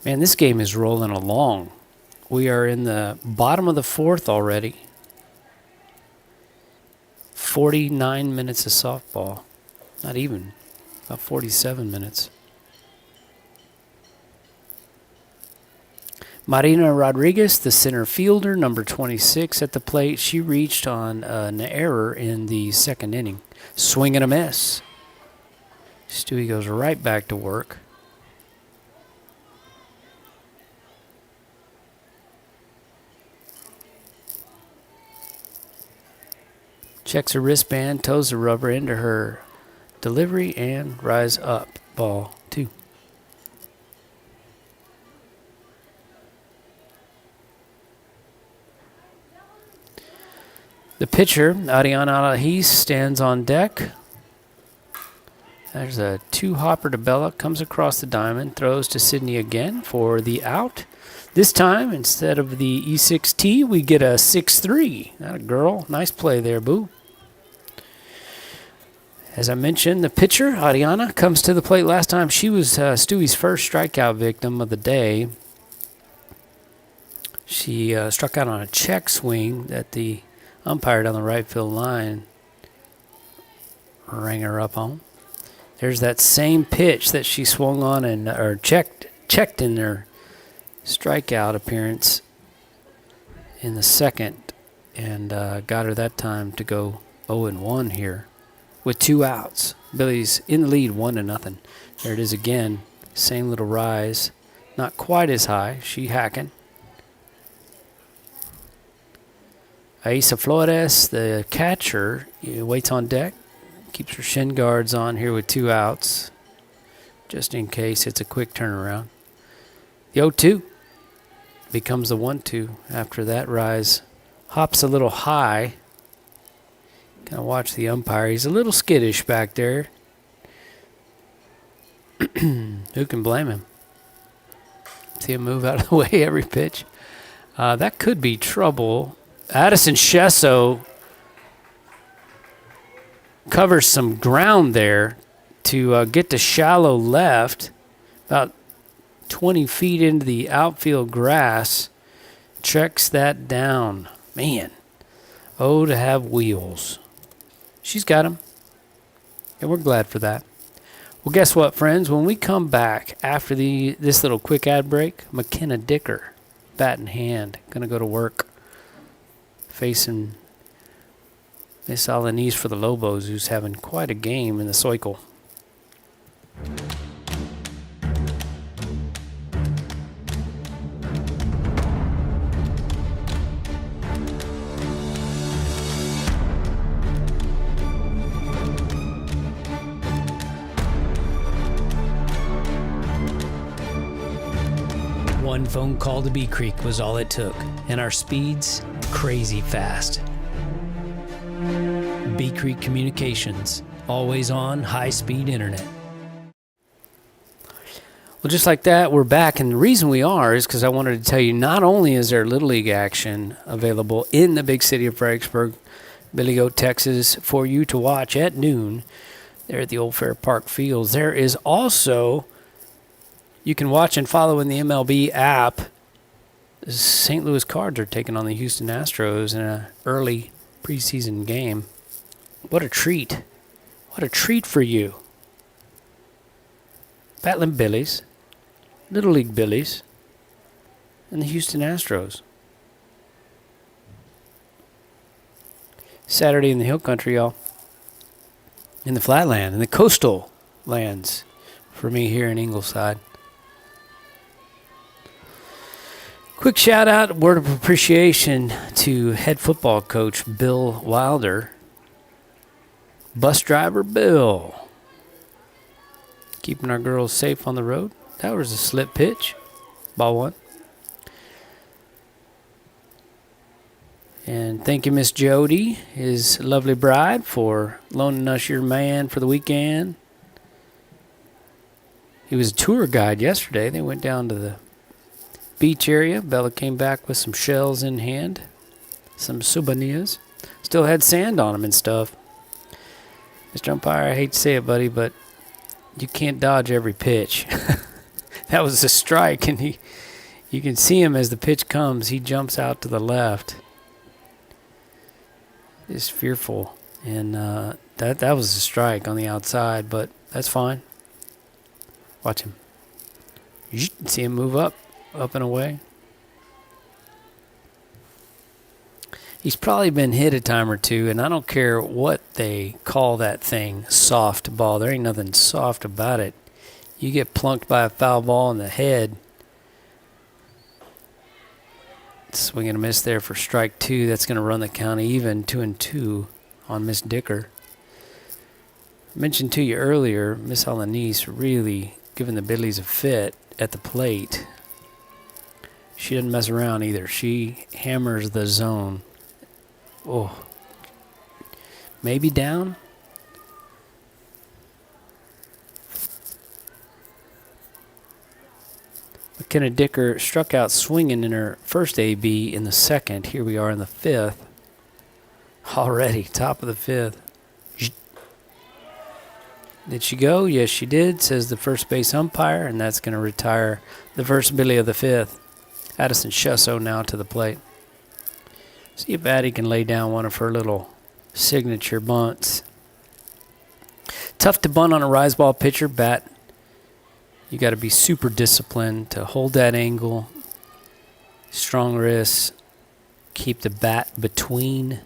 Man, this game is rolling along. We are in the bottom of the fourth already. 49 minutes of softball. Not even. About 47 minutes. Marina Rodriguez, the center fielder, number 26 at the plate. She reached on an error in the second inning. Swing and a miss. Stewie goes right back to work. Checks her wristband, toes the rubber into her delivery, and rise up. Ball 2. The pitcher, Ariana Alahis, stands on deck. There's a 2-hopper to Bella, comes across the diamond, throws to Sydney again for the out. This time, instead of the E6T, we get a 6-3. That a girl. Nice play there, boo. As I mentioned, the pitcher, Ariana, comes to the plate. Last time she was Stewie's first strikeout victim of the day. She struck out on a check swing that the umpire down the right field line rang her up on. There's that same pitch that she swung on and or checked in her strikeout appearance in the second, and got her that time to go 0-1 here. With 2 outs. Billy's in the lead 1-0. There it is again. Same little rise. Not quite as high. She hacking. Aisa Flores, the catcher, waits on deck. Keeps her shin guards on here with 2 outs. Just in case it's a quick turnaround. The 0-2 becomes the 1-2 after that rise. Hops a little high. Kind of watch the umpire. He's a little skittish back there. Who can blame him? See him move out of the way every pitch. That could be trouble. Addison Shesso covers some ground there to get to shallow left, about 20 feet into the outfield grass. Checks that down. Man, oh, to have wheels. She's got them, and we're glad for that. Well, guess what, friends? When we come back after this little quick ad break, McKenna Dicker bat in hand. Going to go to work facing Miss Alanis for the Lobos, who's having quite a game in the cycle. One phone call to Bee Creek was all it took, and our speeds crazy fast. Bee Creek Communications, always on high-speed internet. Well, just like that, we're back, and the reason we are is because I wanted to tell you not only is there Little League action available in the big city of Fredericksburg, Billy Goat, Texas, for you to watch at noon there at the Old Fair Park Fields. There is also, you can watch and follow in the MLB app. The St. Louis Cards are taking on the Houston Astros in an early preseason game. What a treat. What a treat for you. Battling Billies, Little League Billies, and the Houston Astros. Saturday in the Hill Country, y'all. In the Flatland, in the coastal lands for me here in Ingleside. Quick shout out, word of appreciation to head football coach Bill Wilder. Bus driver Bill. Keeping our girls safe on the road. That was a slip pitch. Ball one. And thank you, Miss Jody, his lovely bride, for loaning us your man for the weekend. He was a tour guide yesterday. They went down to the beach area. Bella came back with some shells in hand, some souvenirs. Still had sand on them and stuff. Mr. Umpire, I hate to say it, buddy, but you can't dodge every pitch. That was a strike, and you can see him as the pitch comes. He jumps out to the left. It's fearful, and that was a strike on the outside, but that's fine. Watch him. See him move up and away. He's probably been hit a time or two, and I don't care what they call that thing, soft ball. There ain't nothing soft about it. You get plunked by a foul ball in the head. Swing and a miss there for strike two. That's going to run the count even, 2-2 on Miss Dicker. I mentioned to you earlier, Miss Alanis really giving the Billies a fit at the plate. She doesn't mess around either. She hammers the zone. Oh, maybe down. McKenna Dicker struck out swinging in her first AB in the second. Here we are in the fifth. Already, top of the fifth. Did she go? Yes, she did, says the first base umpire, and that's going to retire the first Billy of the fifth. Addison Shusso now to the plate. See if Addie can lay down one of her little signature bunts. Tough to bunt on a rise ball pitcher. Bat, you got to be super disciplined to hold that angle. Strong wrists. Keep the bat between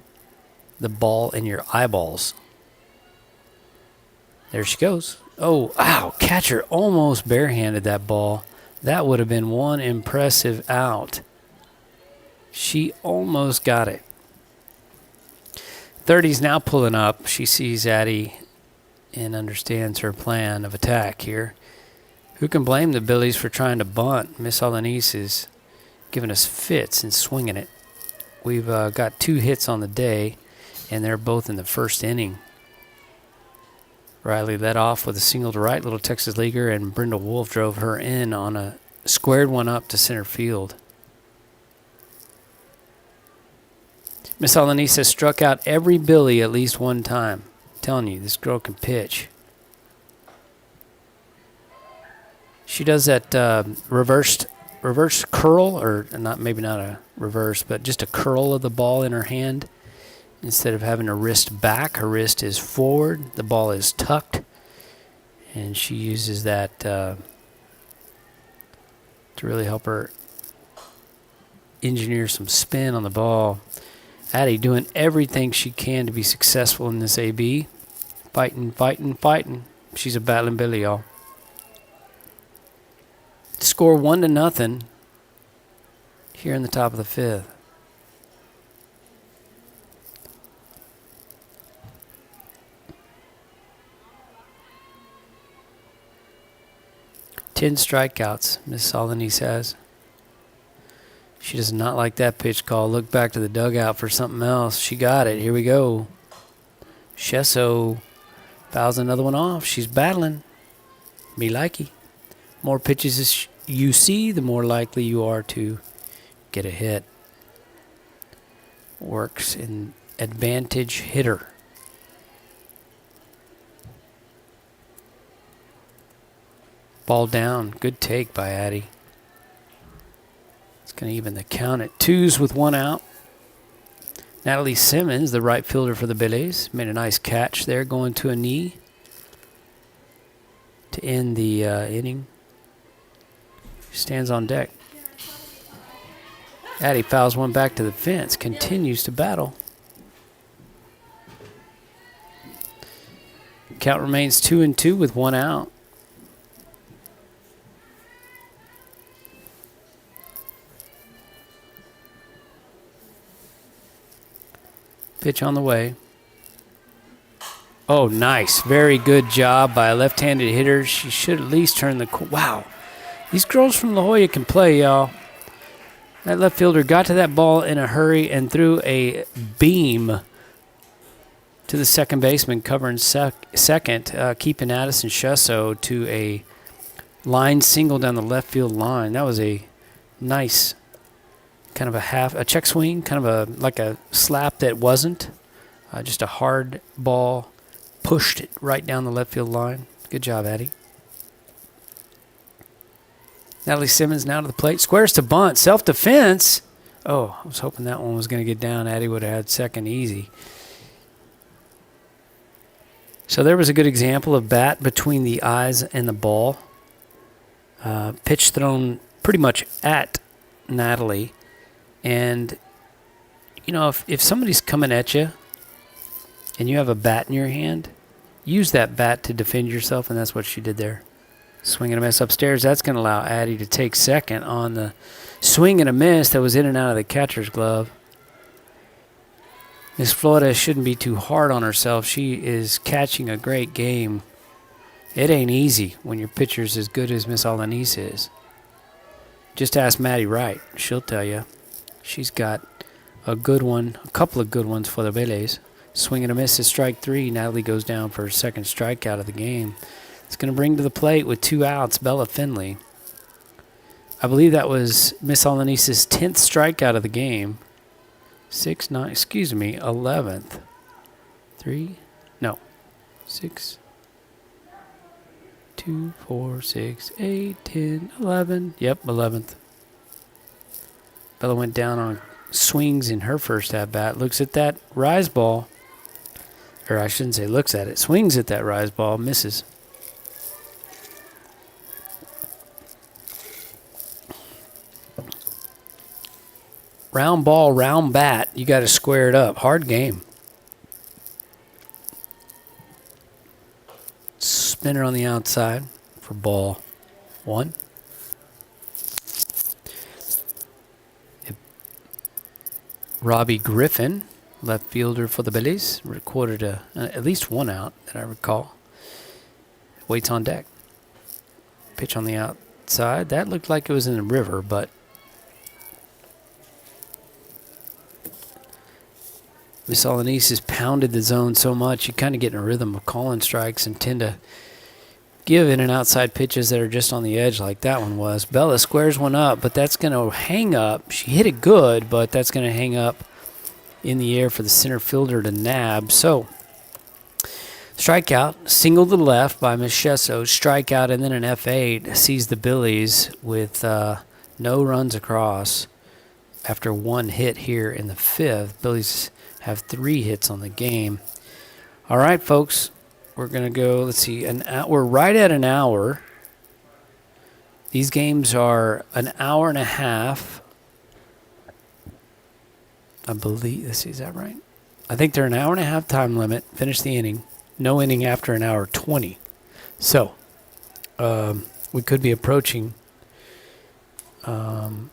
the ball and your eyeballs. There she goes. Oh, ow. Catcher almost barehanded that ball. That would have been one impressive out. She almost got it. 30's now pulling up. She sees Addie and understands her plan of attack here. Who can blame the Billies for trying to bunt? Miss Alanis is giving us fits and swinging it. We've got 2 hits on the day, and they're both in the first inning. Riley led off with a single to right, little Texas leaguer, and Brenda Wolf drove her in on a squared one up to center field. Miss Alanis has struck out every Billy at least one time. I'm telling you, this girl can pitch. She does that reverse curl, or maybe not a reverse, but just a curl of the ball in her hand. Instead of having her wrist back, her wrist is forward. The ball is tucked, and she uses that to really help her engineer some spin on the ball. Addie doing everything she can to be successful in this AB. Fighting, fighting, fighting. She's a battling Billy, y'all. Score 1-0 here in the top of the fifth. Ten strikeouts, Miss Solanese has. She does not like that pitch call. Look back to the dugout for something else. She got it. Here we go. Shesso fouls another one off. She's battling. Me likey. More pitches as you see, the more likely you are to get a hit. Works in advantage hitter. Ball down. Good take by Addie. It's going to even the count at 2s with 1 out. Natalie Simmons, the right fielder for the Billies, made a nice catch there going to a knee to end the inning. Stands on deck. Addie fouls one back to the fence, continues to battle. Count remains 2-2 with 1 out. Pitch on the way. Oh, nice. Very good job by a left-handed hitter. She should at least turn the... Wow. These girls from La Jolla can play, y'all. That left fielder got to that ball in a hurry and threw a beam to the second baseman covering second, keeping Addison Shesso to a line single down the left field line. That was a nice kind of a check swing, kind of like a slap that wasn't. Just a hard ball, pushed it right down the left field line. Good job, Addie. Natalie Simmons now to the plate. Squares to bunt. Self-defense. Oh, I was hoping that one was going to get down. Addie would have had second easy. So there was a good example of bat between the eyes and the ball. Pitch thrown pretty much at Natalie. And, you know, if somebody's coming at you and you have a bat in your hand, use that bat to defend yourself, and that's what she did there. Swing and a miss upstairs. That's going to allow Addie to take second on the swing and a miss that was in and out of the catcher's glove. Miss Flores shouldn't be too hard on herself. She is catching a great game. It ain't easy when your pitcher's as good as Miss Alanis is. Just ask Maddie Wright. She'll tell you. She's got a good one, a couple of good ones for the Billies. Swing and a miss is strike 3. Natalie goes down for her second strikeout of the game. It's going to bring to the plate with 2 outs, Bella Finley. I believe that was Miss Alanis's 10th strikeout of the game. 11th. 6, 2, 4, 6, 8, 10, 11. Yep, 11th. Bella went down on swings in her first at-bat. Looks at that rise ball. Or I shouldn't say looks at it. Swings at that rise ball. Misses. Round ball, round bat. You got to square it up. Hard game. Spinner on the outside for ball 1. Robbie Griffin, left fielder for the Billies, recorded at least 1 out that I recall. Waits on deck. Pitch on the outside. That looked like it was in the river, but Miss Alanis has pounded the zone so much, you kind of get in a rhythm of calling strikes and tend to give in and outside pitches that are just on the edge like that one was. Bella squares one up, but that's going to hang up. She hit it good, but that's going to hang up in the air for the center fielder to nab. So, strikeout, single to the left by Miss Shesso, strikeout, and then an F8 sees the Billies with no runs across after 1 hit here in the 5th. Billies have 3 hits on the game. All right, folks, we're going to go, let's see, we're right at an hour. These games are an hour and a half I believe, let's see, is that right? I think they're an hour and a half time limit. Finish the inning. No inning after an hour 20. So we could be approaching the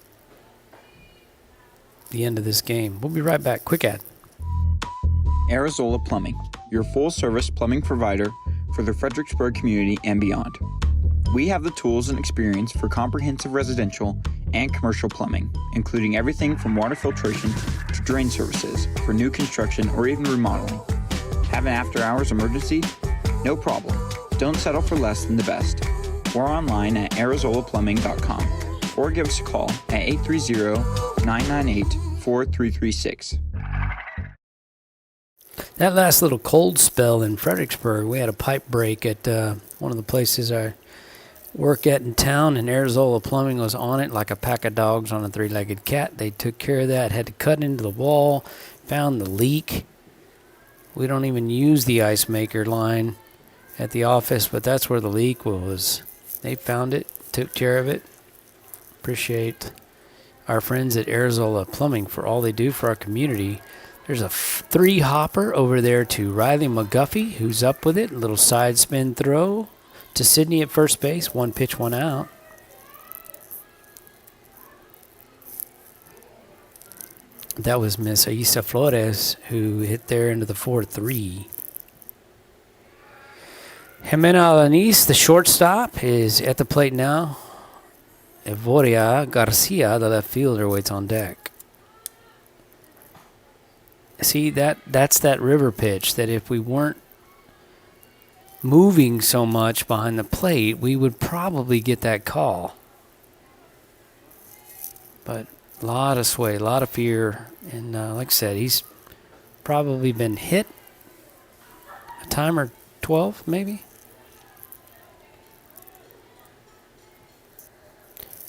end of this game. We'll be right back. Quick ad. Arizola Plumbing, your full-service plumbing provider for the Fredericksburg community and beyond. We have the tools and experience for comprehensive residential and commercial plumbing, including everything from water filtration to drain services for new construction or even remodeling. Have an after-hours emergency? No problem. Don't settle for less than the best. We're online at ArizolaPlumbing.com or give us a call at 830-998-4336. That last little cold spell in Fredericksburg, we had a pipe break at one of the places I work at in town, and Arizola Plumbing was on it like a pack of dogs on a three-legged cat. They took care of that, had to cut into the wall, found the leak. We don't even use the ice maker line at the office, but that's where the leak was. They found it, took care of it. Appreciate our friends at Arizola Plumbing for all they do for our community. There's a 3-hopper over there to Riley McGuffey, who's up with it. A little side spin throw to Sydney at first base. 1 pitch, 1 out. That was Miss Aisa Flores, who hit there into the 4-3. Jimena Alanis, the shortstop, is at the plate now. Evoria Garcia, the left fielder, waits on deck. See, that's that river pitch that if we weren't moving so much behind the plate, we would probably get that call. But a lot of sway, a lot of fear, and like I said, he's probably been hit a time or 12, maybe.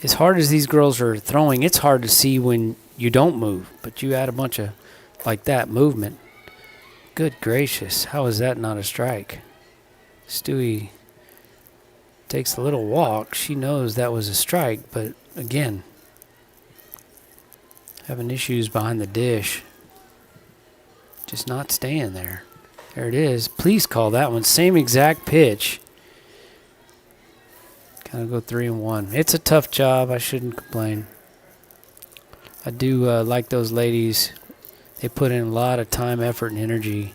As hard as these girls are throwing, it's hard to see when you don't move, but you add a bunch of like that movement. Good gracious, how is that not a strike? Stewie takes a little walk. She knows that was a strike, but again, having issues behind the dish. Just not staying there. There it is. Please call that one. Same exact pitch. Kind of go 3-1. It's a tough job. I shouldn't complain. I do like those ladies. They put in a lot of time, effort, and energy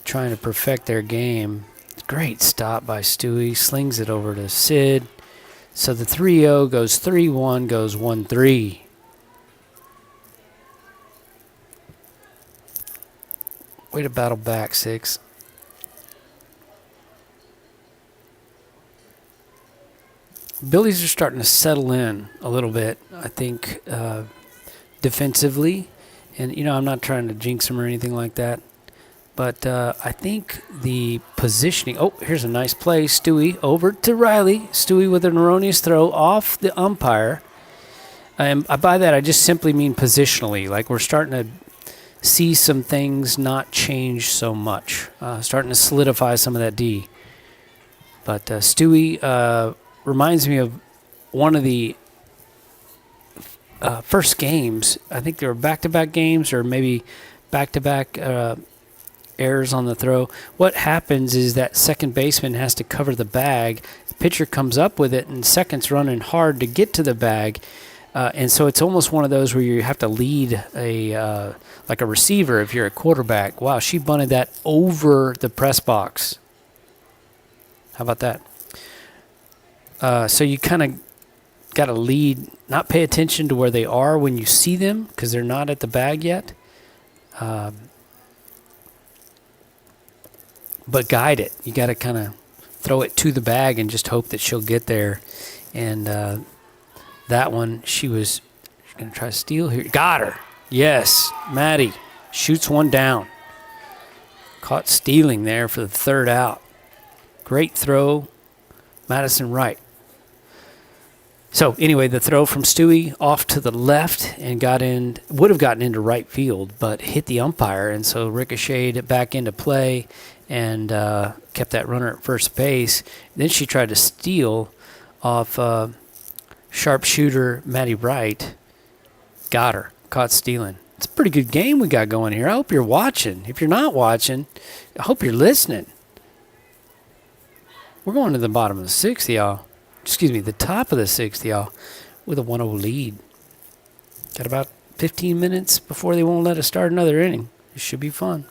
trying to perfect their game. Great stop by Stewie. Slings it over to Sid. So the 3-0 goes 3-1, goes 1-3. Way to battle back, 6. Billies are starting to settle in a little bit, I think, defensively. And, you know, I'm not trying to jinx them or anything like that. But I think the positioning... Oh, here's a nice play. Stewie over to Riley. Stewie with an erroneous throw off the umpire. And by that, I just simply mean positionally. Like, we're starting to see some things not change so much. Starting to solidify some of that D. But Stewie reminds me of one of the first games. I think there were back-to-back games or maybe back-to-back errors on the throw. What happens is that second baseman has to cover the bag. The pitcher comes up with it, and second's running hard to get to the bag. And so it's almost one of those where you have to lead like a receiver if you're a quarterback. Wow, she bunted that over the press box. How about that? So you kind of got to lead, not pay attention to where they are when you see them because they're not at the bag yet. But guide it. You got to kind of throw it to the bag and just hope that she'll get there. And that one, she's going to try to steal here. Got her. Yes. Maddie shoots one down. Caught stealing there for the third out. Great throw. Madison Wright. So anyway, the throw from Stewie off to the left and would have gotten into right field, but hit the umpire, and so ricocheted it back into play and kept that runner at first base. Then she tried to steal off sharpshooter Maddie Wright. Got her. Caught stealing. It's a pretty good game we got going here. I hope you're watching. If you're not watching, I hope you're listening. We're going to the bottom of the sixth, y'all. Excuse me, the top of the sixth, y'all, with a 1-0 lead. Got about 15 minutes before they won't let us start another inning. It should be fun.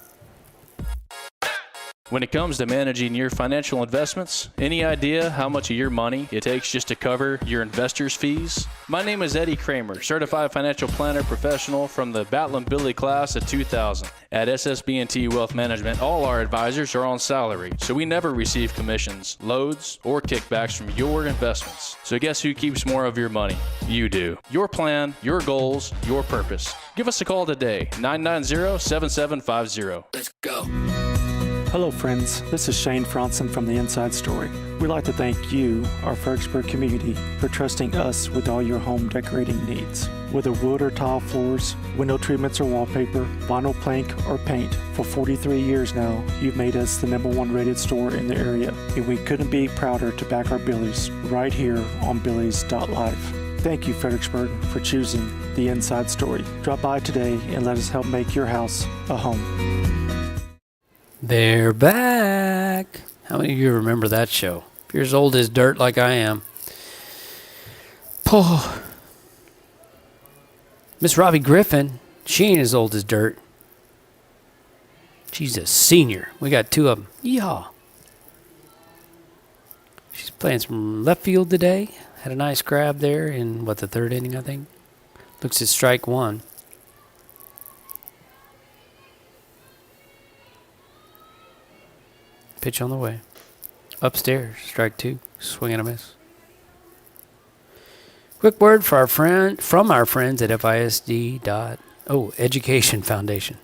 When it comes to managing your financial investments, any idea how much of your money it takes just to cover your investors' fees? My name is Eddie Kramer, certified financial planner professional from the Batlin Billy class of 2000. At SSB&T Wealth Management, all our advisors are on salary, so we never receive commissions, loads, or kickbacks from your investments. So guess who keeps more of your money? You do. Your plan, your goals, your purpose. Give us a call today, 990-7750. Let's go. Hello friends, this is Shane Franson from The Inside Story. We'd like to thank you, our Fredericksburg community, for trusting us with all your home decorating needs. Whether wood or tile floors, window treatments or wallpaper, vinyl plank or paint, for 43 years now, you've made us the #1 rated store in the area, and we couldn't be prouder to back our Billies right here on Billies.Live. Thank you, Fredericksburg, for choosing The Inside Story. Drop by today and let us help make your house a home. They're back. How many of you remember that show? If you're as old as dirt like I am. Oh. Miss Robbie Griffin, she ain't as old as dirt. She's a senior. We got two of them. Yeehaw. She's playing some left field today. Had a nice grab there in, the third inning, I think. Looks at strike one. Pitch on the way. Upstairs, strike two. Swing and a miss. Quick word for from our friends at Education Foundation.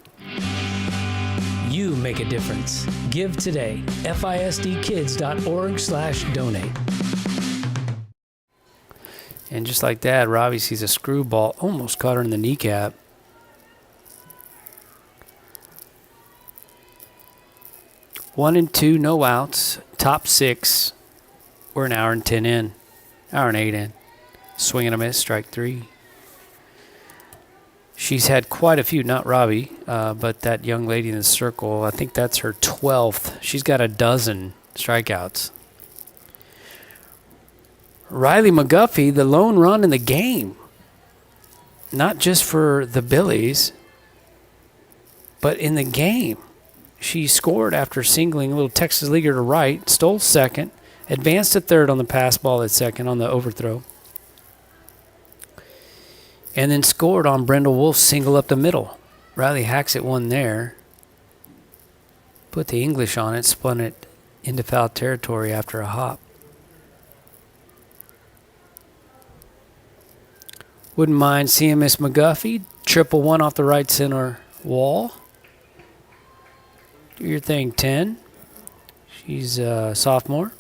You make a difference. Give today. FISDkids.org/donate. And just like that, Robbie sees a screwball. Almost caught her in the kneecap. One and two, no outs. Top six. We're an hour and 10 in. Hour and 8 in. Swing and a miss, strike three. She's had quite a few, not Robbie, but that young lady in the circle, I think that's her 12th. She's got a dozen strikeouts. Riley McGuffey, the lone run in the game. Not just for the Billies, but in the game. She scored after singling a little Texas leaguer to right, stole second, advanced to third on the pass ball at second on the overthrow, and then scored on Brendel Wolf's single up the middle. Riley hacks it one there, put the English on it, spun it into foul territory after a hop. Wouldn't mind seeing Miss McGuffey triple one off the right center wall. Do your thing, 10. She's a sophomore.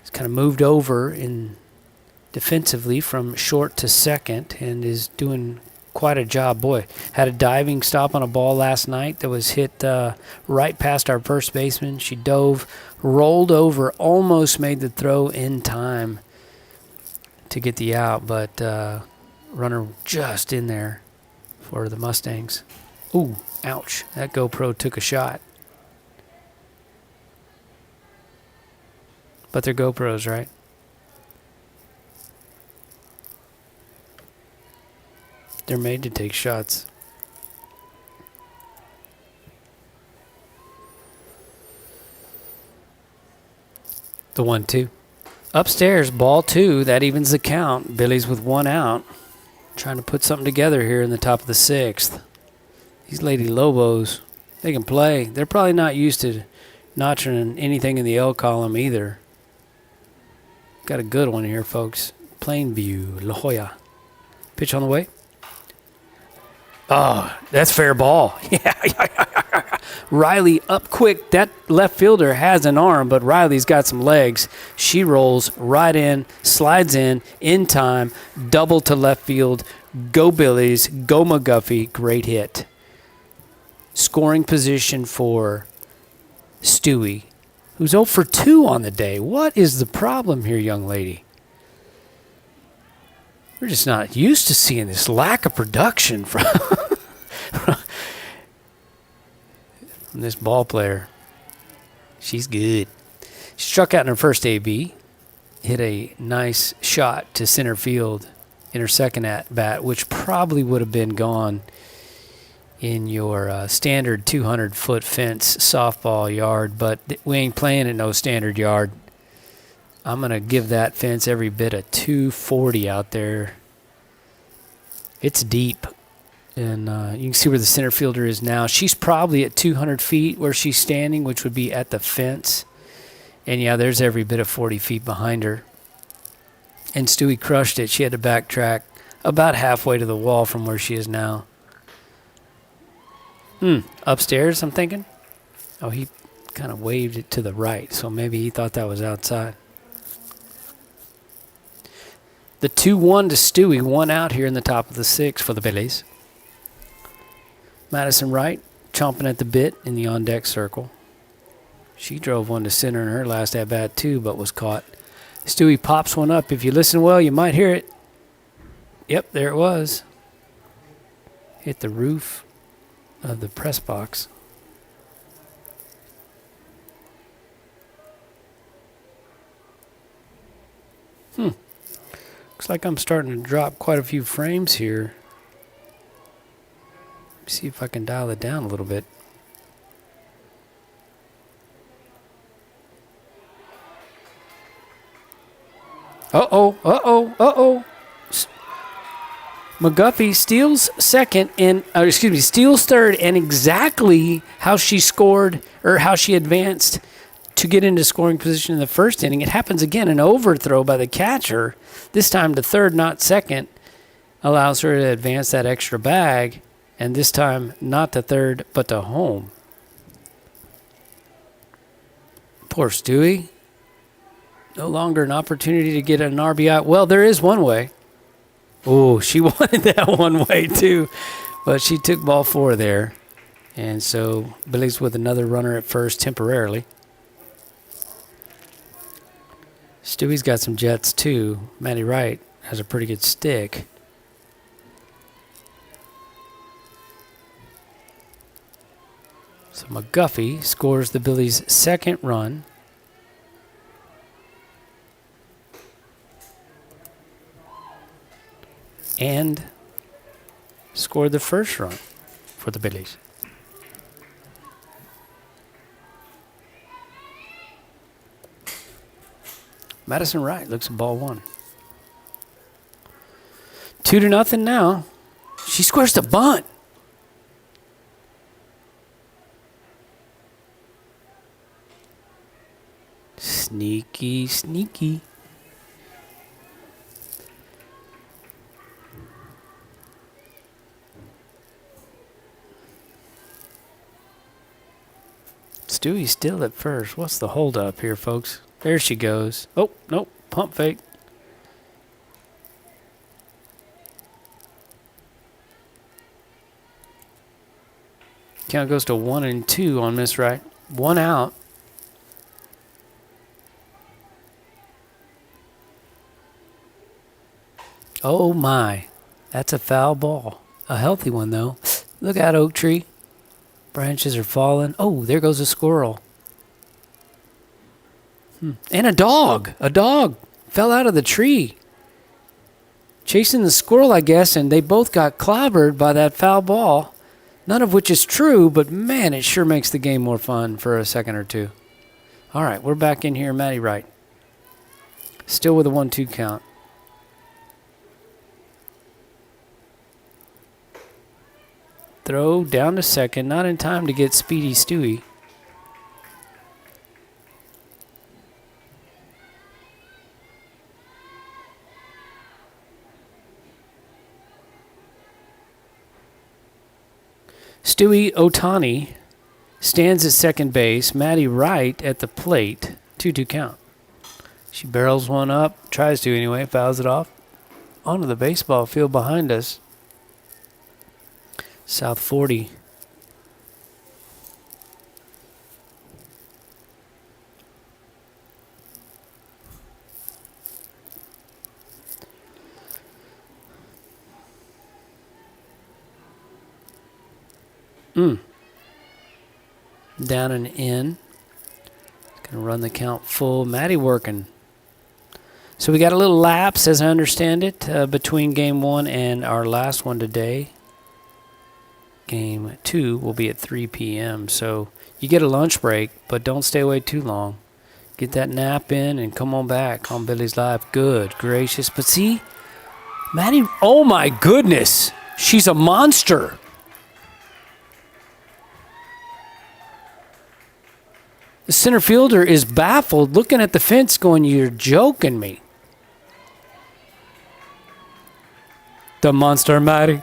He's kind of moved over in defensively from short to second and is doing quite a job. Boy, had a diving stop on a ball last night that was hit right past our first baseman. She dove, rolled over, almost made the throw in time to get the out, but runner just in there for the Mustangs. Ooh, ouch. That GoPro took a shot. But they're GoPros, right? They're made to take shots. The 1-2. Upstairs, ball two. That evens the count. Billy's with one out. Trying to put something together here in the top of the sixth. These Lady Lobos, they can play. They're probably not used to notching anything in the L column either. Got a good one here, folks. Plainview, La Jolla. Pitch on the way. Oh, that's fair ball. Yeah. Riley up quick. That left fielder has an arm, but Riley's got some legs. She rolls right in, slides in time, double to left field. Go Billies, go McGuffey. Great hit. Scoring position for Stewie, who's 0 for 2 on the day. What is the problem here, young lady? We're just not used to seeing this lack of production from this ball player. She's good. She struck out in her first AB, hit a nice shot to center field in her second at-bat, which probably would have been gone in your standard 200-foot fence softball yard, but we ain't playing in no standard yard. I'm going to give that fence every bit of 240 out there. It's deep, and you can see where the center fielder is now. She's probably at 200 feet where she's standing, which would be at the fence. And, yeah, there's every bit of 40 feet behind her. And Stewie crushed it. She had to backtrack about halfway to the wall from where she is now. Upstairs, I'm thinking. Oh, he kind of waved it to the right, so maybe he thought that was outside. The 2-1 to Stewie, 1 out here in the top of the 6th for the Billies. Madison Wright chomping at the bit in the on-deck circle. She drove one to center in her last at-bat too, but was caught. Stewie pops one up. If you listen well, you might hear it. Yep, there it was. Hit the roof of the press box. Looks like I'm starting to drop quite a few frames here. Let me see if I can dial it down a little bit. McGuffey steals second and, steals third, and exactly how she scored or how she advanced to get into scoring position in the first inning. It happens again, an overthrow by the catcher, this time to third, not second, allows her to advance that extra bag, and this time not to third, but to home. Poor Stewie. No longer an opportunity to get an RBI. Well, there is one way. Oh, she wanted that one way too, but she took ball 4 there. And so Billy's with another runner at first temporarily. Stewie's got some jets too. Matty Wright has a pretty good stick. So McGuffey scores the Billies' second run. And scored the first run for the Billies. Madison Wright looks at ball 1. 2-0 now. She scores the bunt. Sneaky, sneaky. Stewie's still at first. What's the holdup here, folks? There she goes. Oh, nope. Pump fake. Count goes to 1-2 on Miss Wright. 1 out. Oh, my. That's a foul ball. A healthy one, though. Look out, Oak Tree. Branches are falling. Oh, there goes a squirrel. And a dog. A dog fell out of the tree. Chasing the squirrel, I guess, and they both got clobbered by that foul ball. None of which is true, but man, it sure makes the game more fun for a second or two. All right, we're back in here. Matty Wright. Still with a 1-2 count. Throw down to second, not in time to get Speedy Stewie. Stewie Otani stands at second base. Matty Wright at the plate. 2-2 count. She barrels one up, tries to anyway, fouls it off. Onto the baseball field behind us. South 40. Down and in. Going to run the count full. Maddie working. So we got a little lapse, as I understand it, between game 1 and our last one today. Game 2 will be at 3 p.m. So you get a lunch break, but don't stay away too long. Get that nap in and come on back on Billy's Live. Good gracious. But see, Maddie, oh my goodness, she's a monster. The center fielder is baffled, looking at the fence going, you're joking me. The monster Maddie.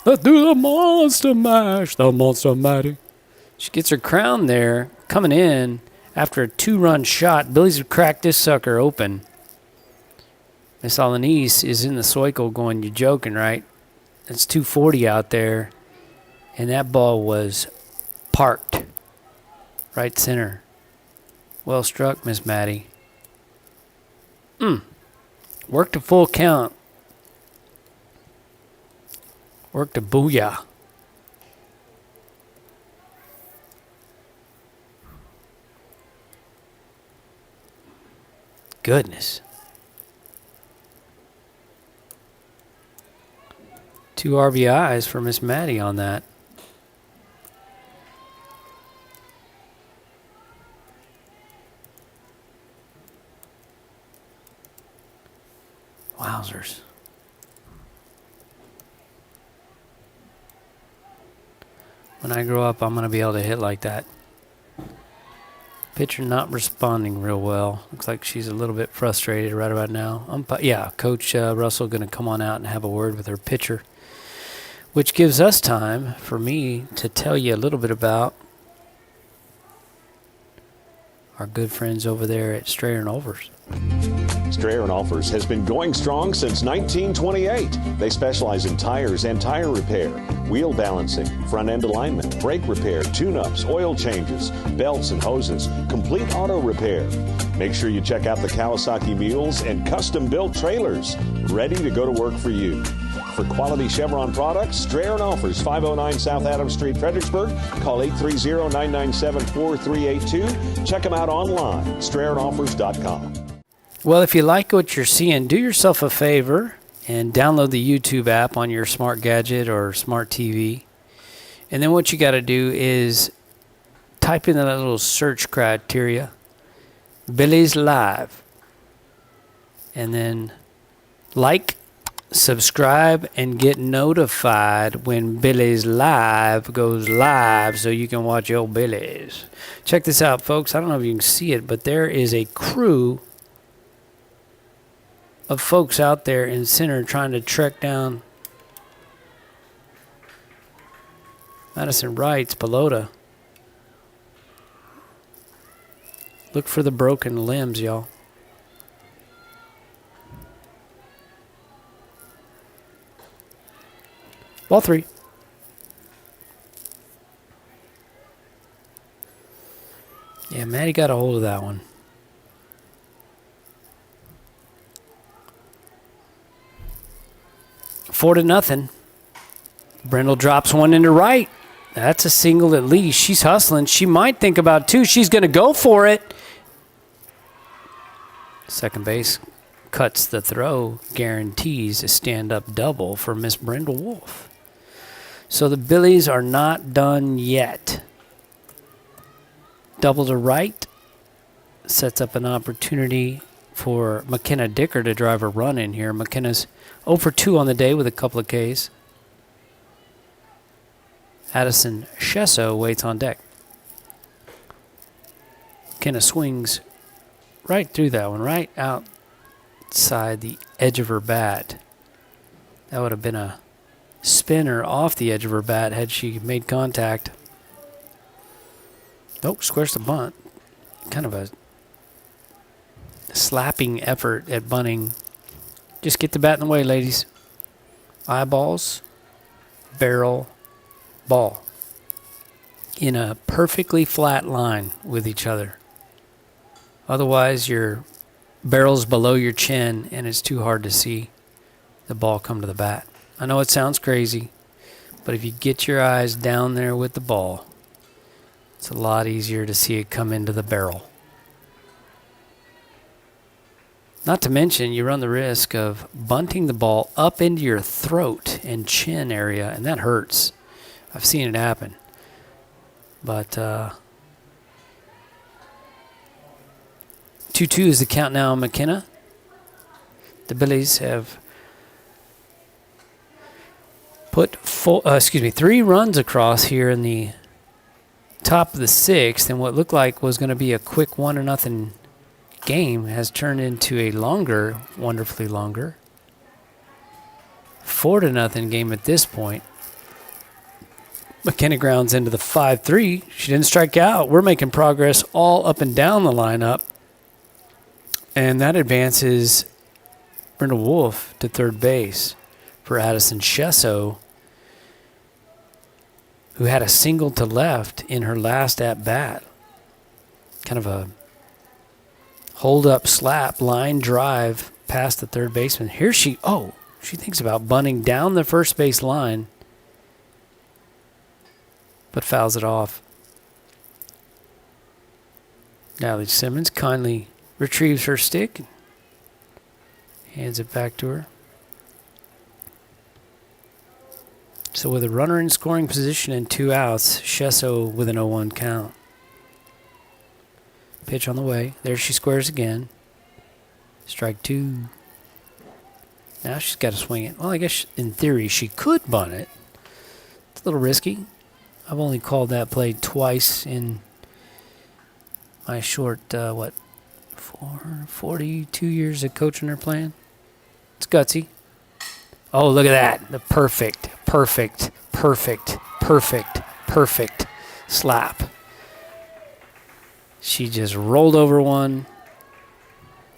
Let's do the monster mash. The monster Maddie. She gets her crown there, coming in after a 2-run shot. Billy's have cracked this sucker open. Miss Alanis is in the circle going, you're joking, right? It's 240 out there. And that ball was parked. Right center. Well struck, Miss Maddie. Worked a full count. Worked a booyah. Goodness. 2 RBIs for Miss Maddie on that. Wowzers. When I grow up, I'm going to be able to hit like that. Pitcher not responding real well. Looks like she's a little bit frustrated right about now. Coach Russell going to come on out and have a word with her pitcher, which gives us time for me to tell you a little bit about our good friends over there at Strayer and Olvers. Strayer and Olvers has been going strong since 1928. They specialize in tires and tire repair, wheel balancing, front end alignment, brake repair, tune-ups, oil changes, belts and hoses, complete auto repair. Make sure you check out the Kawasaki mules and custom-built trailers ready to go to work for you. For quality Chevron products, Strayer and Olvers, 509 South Adams Street, Fredericksburg. Call 830-997-4382. Check them out online, StrayerandOlvers.com. Well, if you like what you're seeing, do yourself a favor and download the YouTube app on your smart gadget or smart TV. And then what you got to do is type in that little search criteria, Billies.Live. And then like, subscribe, and get notified when Billies.Live goes live so you can watch your Billies. Check this out, folks. I don't know if you can see it, but there is a crew of folks out there in center trying to track down Madison Wright's pelota. Look for the broken limbs, y'all. Ball 3. Yeah, Maddie got a hold of that one. Four to nothing. Brindle drops one into right. That's a single at least. She's hustling. She might think about 2. She's going to go for it. Second base cuts the throw. Guarantees a stand-up double for Miss Brindle Wolf. So the Billies are not done yet. Double to right. Sets up an opportunity for McKenna Dicker to drive a run in here. McKenna's 0 for 2 on the day with a couple of Ks. Addison Shesso waits on deck. McKenna swings right through that one, right outside the edge of her bat. That would have been a spinner off the edge of her bat had she made contact. Nope, squares the bunt. Kind of a slapping effort at bunting. Just get the bat in the way, ladies. Eyeballs, barrel, ball. In a perfectly flat line with each other. Otherwise, your barrel's below your chin and it's too hard to see the ball come to the bat. I know it sounds crazy, But if you get your eyes down there with the ball, it's a lot easier to see it come into the barrel. Not to mention, you run the risk of bunting the ball up into your throat and chin area, and that hurts. I've seen it happen. But 2-2 is the count now on McKenna. The Billies have put 3 runs across here in the top of the 6th, and what looked like was going to be a quick 1-0 game has turned into a longer, wonderfully longer 4-0 game at this point. McKenna grounds into the 5-3. She didn't strike out. We're making progress all up and down the lineup. And that advances Brenda Wolf to third base for Addison Shesso, who had a single to left in her last at-bat. Kind of a hold-up slap, line drive past the third baseman. Here she thinks about bunting down the first base line, but fouls it off. Natalie Simmons kindly retrieves her stick, hands it back to her. So with a runner in scoring position and 2 outs, Shesso with an 0-1 count. Pitch on the way. There she squares again. Strike 2. Now she's got to swing it. Well, I guess in theory she could bunt it. It's a little risky. I've only called that play twice in my short, 42 years of coaching or playing. It's gutsy. Oh, look at that. The perfect slap. She just rolled over one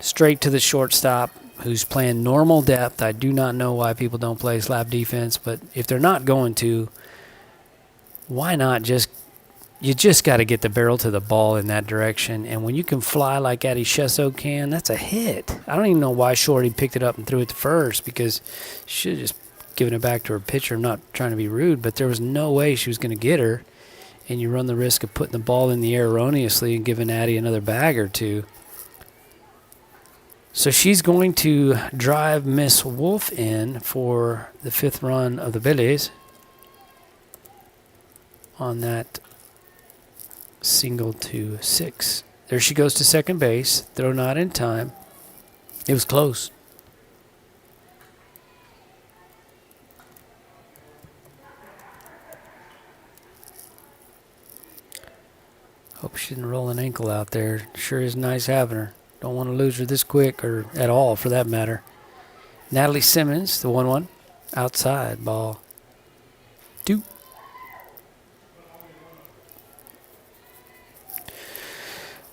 straight to the shortstop, who's playing normal depth. I do not know why people don't play slap defense, but if they're not going to, why not you just got to get the barrel to the ball in that direction. And when you can fly like Addie Shesso can, that's a hit. I don't even know why Shorty picked it up and threw it to first, because she should have just given it back to her pitcher. I'm not trying to be rude, but there was no way she was going to get her. And you run the risk of putting the ball in the air erroneously and giving Addie another bag or two. So she's going to drive Miss Wolf in for the 5th run of the Billies on that single to 6. There she goes to second base. Throw not in time. It was close. Hope she didn't roll an ankle out there. Sure is nice having her. Don't want to lose her this quick, or at all for that matter. Natalie Simmons, the 1-1. Outside ball. 2.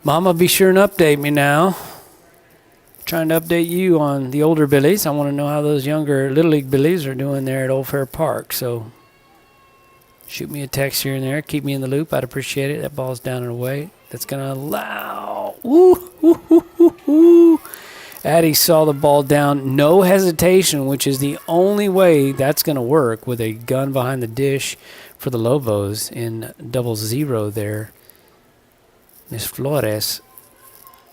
Mama, be sure and update me now. Trying to update you on the older Billies. I want to know how those younger Little League Billies are doing there at Old Fair Park. So shoot me a text here and there. Keep me in the loop. I'd appreciate it. That ball's down and away. That's going to allow. Ooh. Addie saw the ball down. No hesitation, which is the only way that's going to work with a gun behind the dish for the Lobos in 0-0 there. Miss Flores.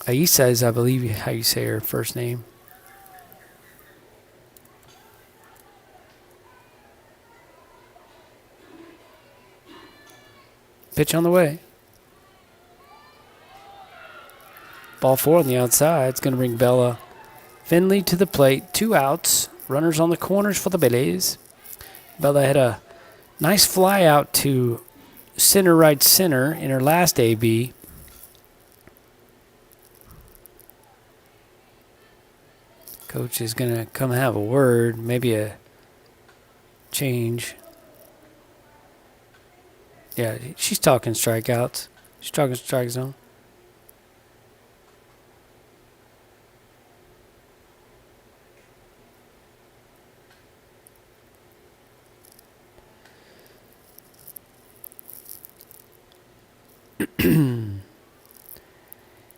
Aisa is, I believe, how you say her first name. Pitch on the way. Ball 4 on the outside. It's going to bring Bella Finley to the plate. 2 outs. Runners on the corners for the Billies. Bella had a nice fly out to right center in her last AB. Coach is going to come have a word, maybe a change. Yeah, she's talking strikeouts. She's talking strike zone.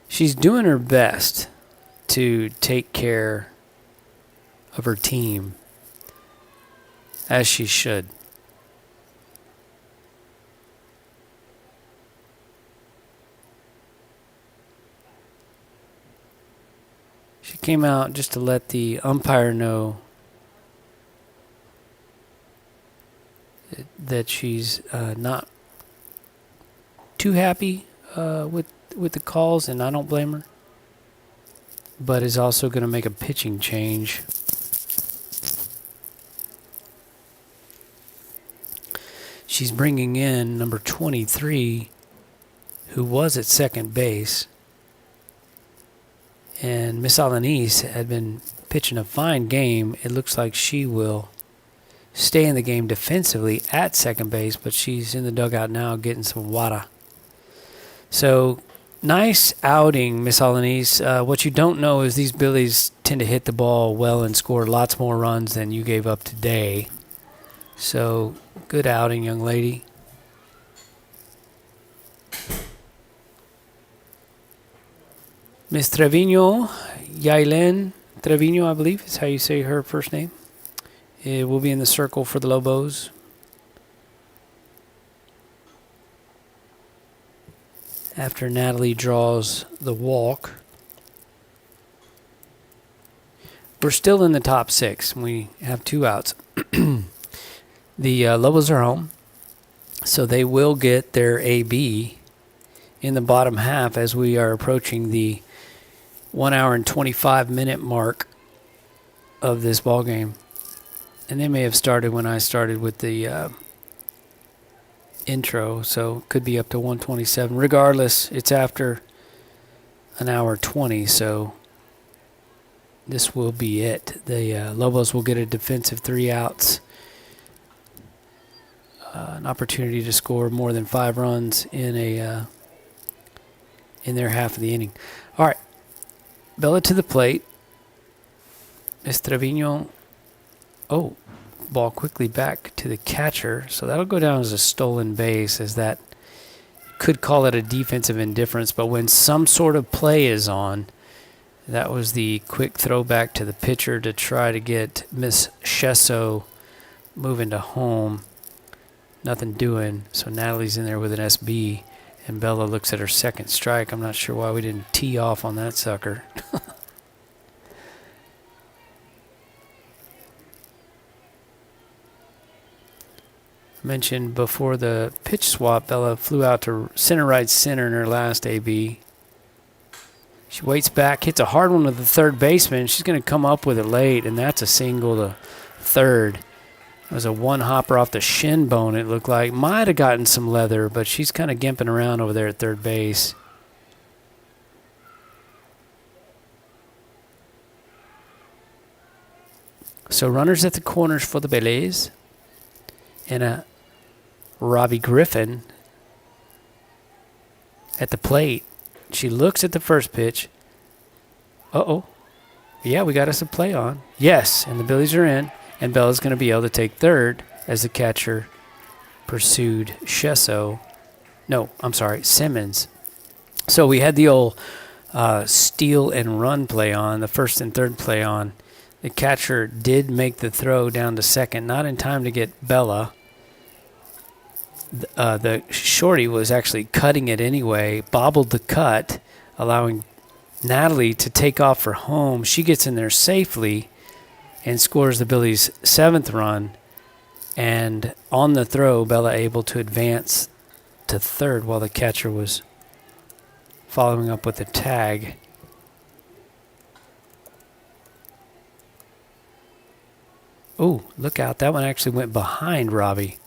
She's doing her best to take care of her team, as she should. came out just to let the umpire know that she's not too happy with the calls, and I don't blame her, but is also going to make a pitching change. She's bringing in number 23, who was at second base. And Miss Alanis had been pitching a fine game. It looks like she will stay in the game defensively at second base, but she's in the dugout now getting some water. So, nice outing, Miss Alanis. What you don't know is these Billies tend to hit the ball well and score lots more runs than you gave up today. So, good outing, young lady. Miss Trevino, Yailen Trevino, I believe is how you say her first name. It will be in the circle for the Lobos. After Natalie draws the walk. We're still in the top 6. We have 2 outs. The Lobos are home, so they will get their AB in the bottom half as we are approaching the 1 hour and 25-minute mark of this ball game. And they may have started when I started with the intro, so could be up to 127. Regardless, it's after an hour 20, so this will be it. The Lobos will get a defensive 3 outs. An opportunity to score more than 5 runs in their half of the inning. All right, Bella to the plate. Miss Trevino. Oh, ball quickly back to the catcher. So that'll go down as a stolen base, as that could call it a defensive indifference. But when some sort of play is on, that was the quick throwback to the pitcher to try to get Miss Shesso moving to home. Nothing doing, so Natalie's in there with an SB, and Bella looks at her second strike. I'm not sure why we didn't tee off on that sucker. I mentioned before the pitch swap, Bella flew out to right center in her last AB. She waits back, hits a hard one to the third baseman. She's going to come up with it late, and that's a single to third. It was a one-hopper off the shin bone, it looked like. Might have gotten some leather, but she's kind of gimping around over there at third base. So runners at the corners for the Billies. And a Robbie Griffin at the plate. She looks at the first pitch. Uh-oh. Yeah, we got us a play on. Yes, and the Billies are in. And Bella's going to be able to take third as the catcher pursued Simmons. So we had the old steal and run play on, the first and third play on. The catcher did make the throw down to second, not in time to get Bella. The shorty was actually cutting it anyway, bobbled the cut, allowing Natalie to take off for home. She gets in there safely and scores the Billies' 7th run. And on the throw, Bella able to advance to third while the catcher was following up with a tag. Oh, look out. That one actually went behind Robbie.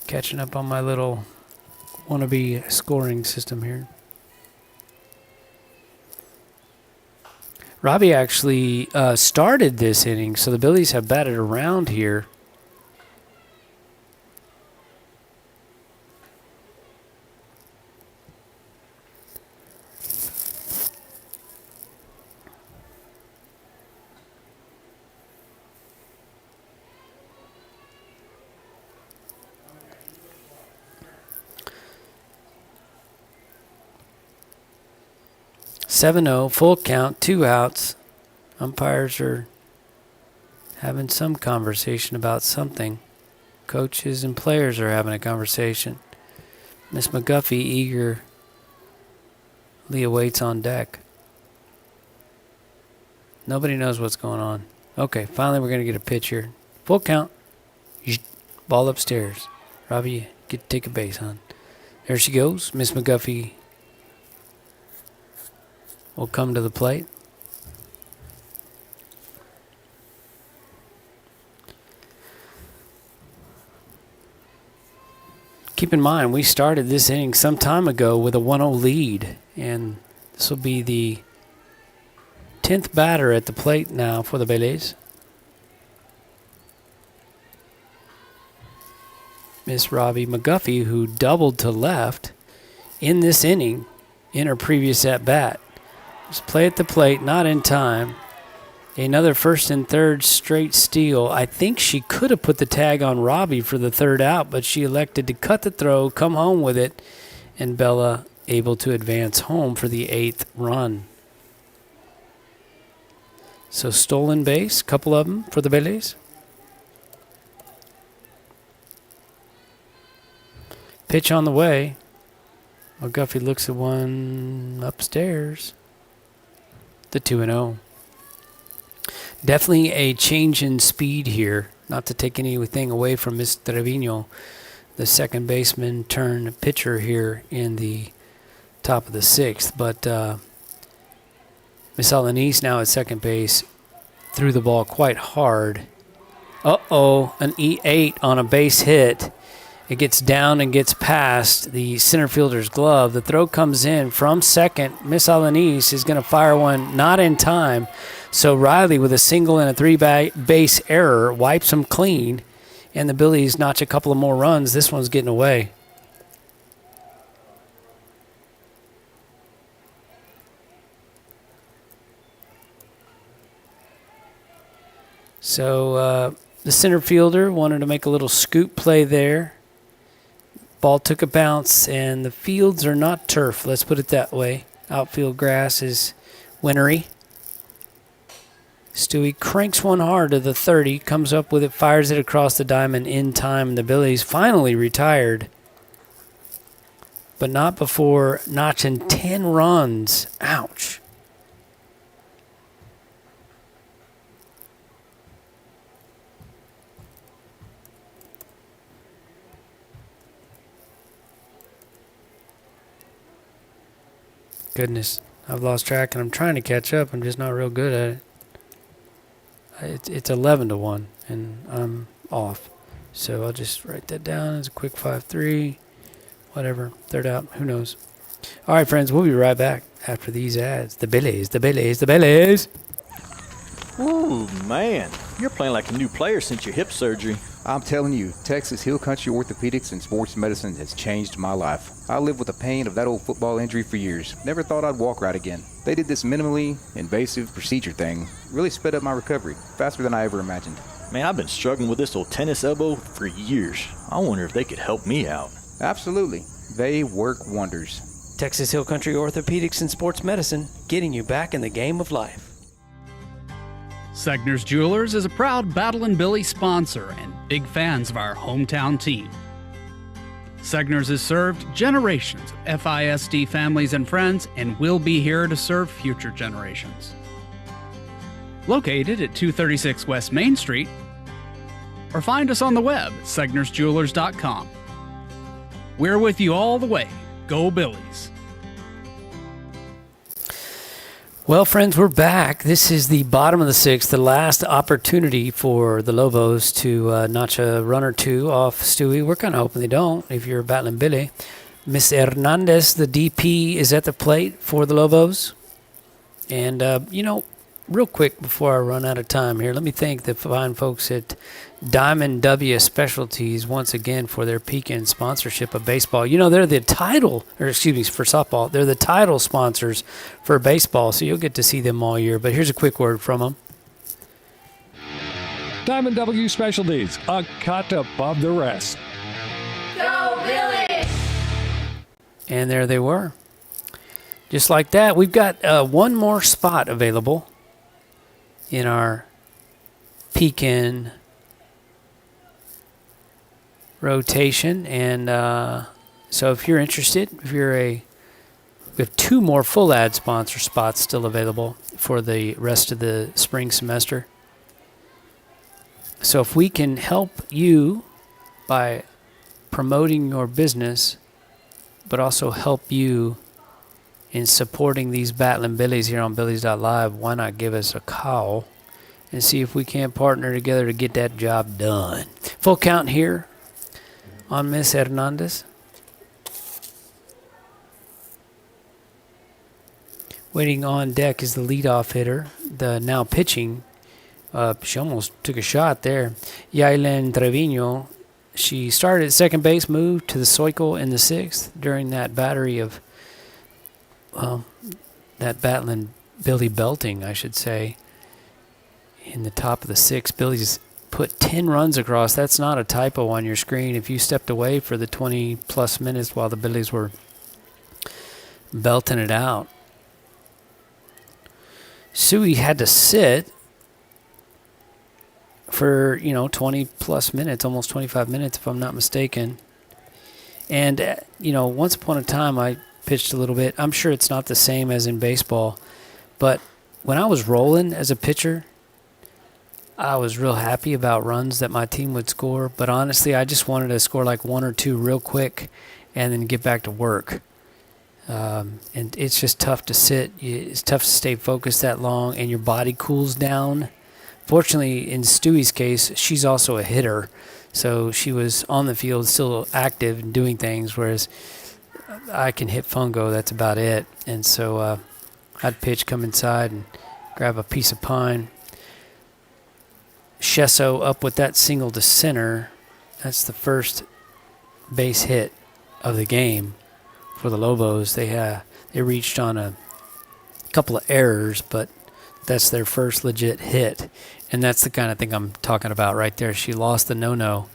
Catching up on my little wannabe scoring system here. Robbie actually started this inning, so the Billies have batted around here. 7-0, full count, 2 outs. Umpires are having some conversation about something. Coaches and players are having a conversation. Miss McGuffey eagerly awaits on deck. Nobody knows what's going on. Okay, finally we're going to get a pitch here. Full count. Ball upstairs. Robbie, take a base, hon. There she goes. Miss McGuffey will come to the plate. Keep in mind, we started this inning some time ago with a 1-0 lead, and this will be the 10th batter at the plate now for the Billies. Miss Robbie McGuffey, who doubled to left in this inning in her previous at-bat. Just play at the plate, not in time. Another first and third straight steal. I think she could have put the tag on Robbie for the third out, but she elected to cut the throw, come home with it, and Bella able to advance home for the 8th run. So stolen base, couple of them for the Billies. Pitch on the way. McGuffey looks at one upstairs. The 2-0. Definitely a change in speed here. Not to take anything away from Miss Trevino, the second baseman turned pitcher here in the top of the 6th. But Miss Alanis now at second base threw the ball quite hard. Uh-oh, an E8 on a base hit. It gets down and gets past the center fielder's glove. The throw comes in from second. Miss Alanis is going to fire one not in time. So Riley, with a single and a 3-base error, wipes them clean. And the Billies notch a couple of more runs. This one's getting away. So the center fielder wanted to make a little scoop play there. Ball took a bounce, and the fields are not turf. Let's put it that way. Outfield grass is wintry. Stewie cranks one hard to the 30, comes up with it, fires it across the diamond in time. The Billies finally retired, but not before notching 10 runs. Ouch. Goodness, I've lost track, and I'm trying to catch up. I'm just not real good at it. It's 11-1, and I'm off. So I'll just write that down as a quick 5-3, whatever. Third out, who knows. All right, friends, we'll be right back after these ads. The Billies, the Billies, the Billies. Ooh, man, you're playing like a new player since your hip surgery. I'm telling you, Texas Hill Country Orthopedics and Sports Medicine has changed my life. I lived with the pain of that old football injury for years. Never thought I'd walk right again. They did this minimally invasive procedure thing. Really sped up my recovery, faster than I ever imagined. Man, I've been struggling with this old tennis elbow for years. I wonder if they could help me out. Absolutely. They work wonders. Texas Hill Country Orthopedics and Sports Medicine, getting you back in the game of life. Segner's Jewelers is a proud Battle and Billy sponsor and big fans of our hometown team. Segner's has served generations of FISD families and friends and will be here to serve future generations. Located at 236 West Main Street, or find us on the web at segnersjewelers.com. We're with you all the way. Go Billies! Well, friends, we're back. This is the bottom of the 6th, the last opportunity for the Lobos to notch a run or two off Stewie. We're kind of hoping they don't if you're battling Billy. Miss Hernandez, the DP, is at the plate for the Lobos. And, real quick before I run out of time here, let me thank the fine folks at Diamond W Specialties once again for their peak-in sponsorship of baseball. They're the title, for softball, they're the title sponsors for baseball, so you'll get to see them all year. But here's a quick word from them. Diamond W Specialties, a cut above the rest. Go Billy! And there they were. Just like that, we've got one more spot available in our peek-in rotation. And so if you're interested, we have 2 more full ad sponsor spots still available for the rest of the spring semester. So if we can help you by promoting your business, but also help you in supporting these Battling Billies here on Billies.Live, why not give us a call and see if we can't partner together to get that job done. Full count here on Miss Hernandez. Waiting on deck is the leadoff hitter, the now pitching. She almost took a shot there. Yailen Trevino. She started at second base, moved to the circle in the 6th during that battery of, that battling Billy belting, I should say. In the top of the 6th, Billy's put 10 runs across. That's not a typo on your screen. If you stepped away for the 20-plus minutes while the Billies were belting it out. Suey had to sit for, 20-plus minutes, almost 25 minutes if I'm not mistaken. And, once upon a time I pitched a little bit. I'm sure it's not the same as in baseball. But when I was rolling as a pitcher, I was real happy about runs that my team would score. But honestly, I just wanted to score like 1 or 2 real quick and then get back to work. And it's just tough to sit. It's tough to stay focused that long, and your body cools down. Fortunately, in Stewie's case, she's also a hitter, so she was on the field still active and doing things, whereas I can hit fungo, that's about it. And so I'd pitch, come inside, and grab a piece of pine. Shesso up with that single to center. That's the first base hit of the game for the Lobos. They reached on a couple of errors, but that's their first legit hit. And that's the kind of thing I'm talking about right there. She lost the no-no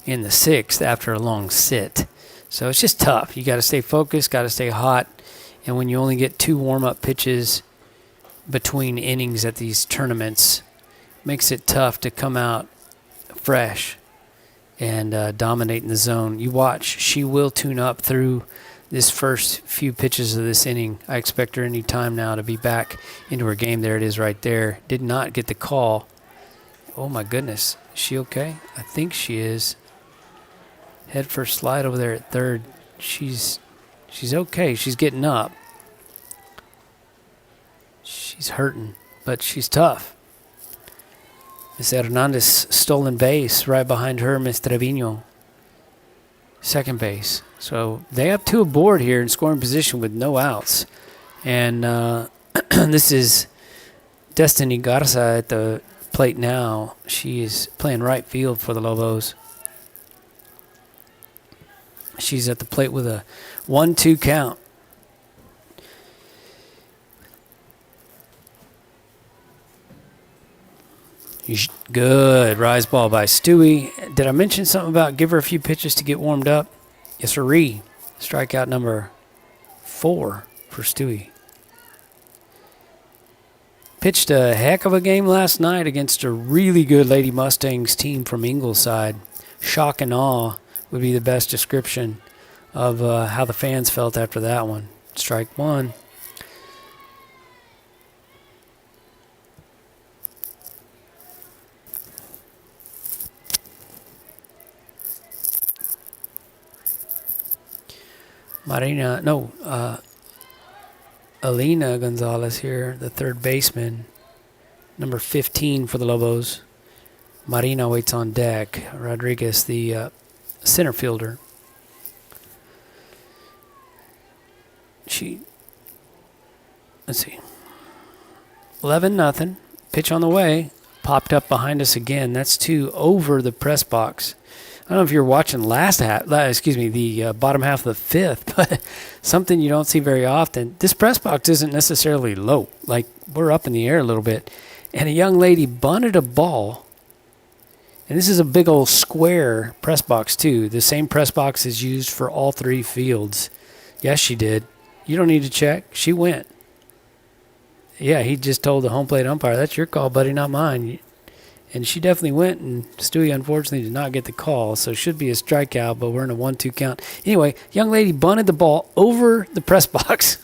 in the 6th after a long sit. So it's just tough. You got to stay focused, got to stay hot. And when you only get 2 warm-up pitches between innings at these tournaments, makes it tough to come out fresh and dominate in the zone. You watch, she will tune up through this first few pitches of this inning. I expect her any time now to be back into her game. There it is right there. Did not get the call. Oh, my goodness. Is she okay? I think she is. Head first slide over there at third. She's okay. She's getting up. She's hurting, but she's tough. Miss Hernandez stolen base right behind her, Miss Trevino. Second base. So they have 2 aboard here in scoring position with no outs. And this is Destiny Garza at the plate now. She is playing right field for the Lobos. She's at the plate with a 1-2 count. Good. Rise ball by Stewie. Did I mention something about give her a few pitches to get warmed up? Yes, sirree. Strikeout number 4 for Stewie. Pitched a heck of a game last night against a really good Lady Mustangs team from Ingleside. Shock and awe would be the best description of how the fans felt after that one. Strike 1. Alina Gonzalez here, the third baseman, number 15 for the Lobos. Marina waits on deck. Rodriguez, the center fielder. Let's see. 11-0. Pitch on the way. Popped up behind us again. That's 2 over the press box. I don't know if you're watching the bottom half of the 5th, but something you don't see very often. This press box isn't necessarily low. Like, we're up in the air a little bit. And a young lady bunted a ball. And this is a big old square press box, too. The same press box is used for all 3 fields. Yes, she did. You don't need to check. She went. Yeah, he just told the home plate umpire, that's your call, buddy, not mine. And she definitely went, and Stewie unfortunately did not get the call, so it should be a strikeout, but we're in a 1-2 count. Anyway, young lady bunted the ball over the press box.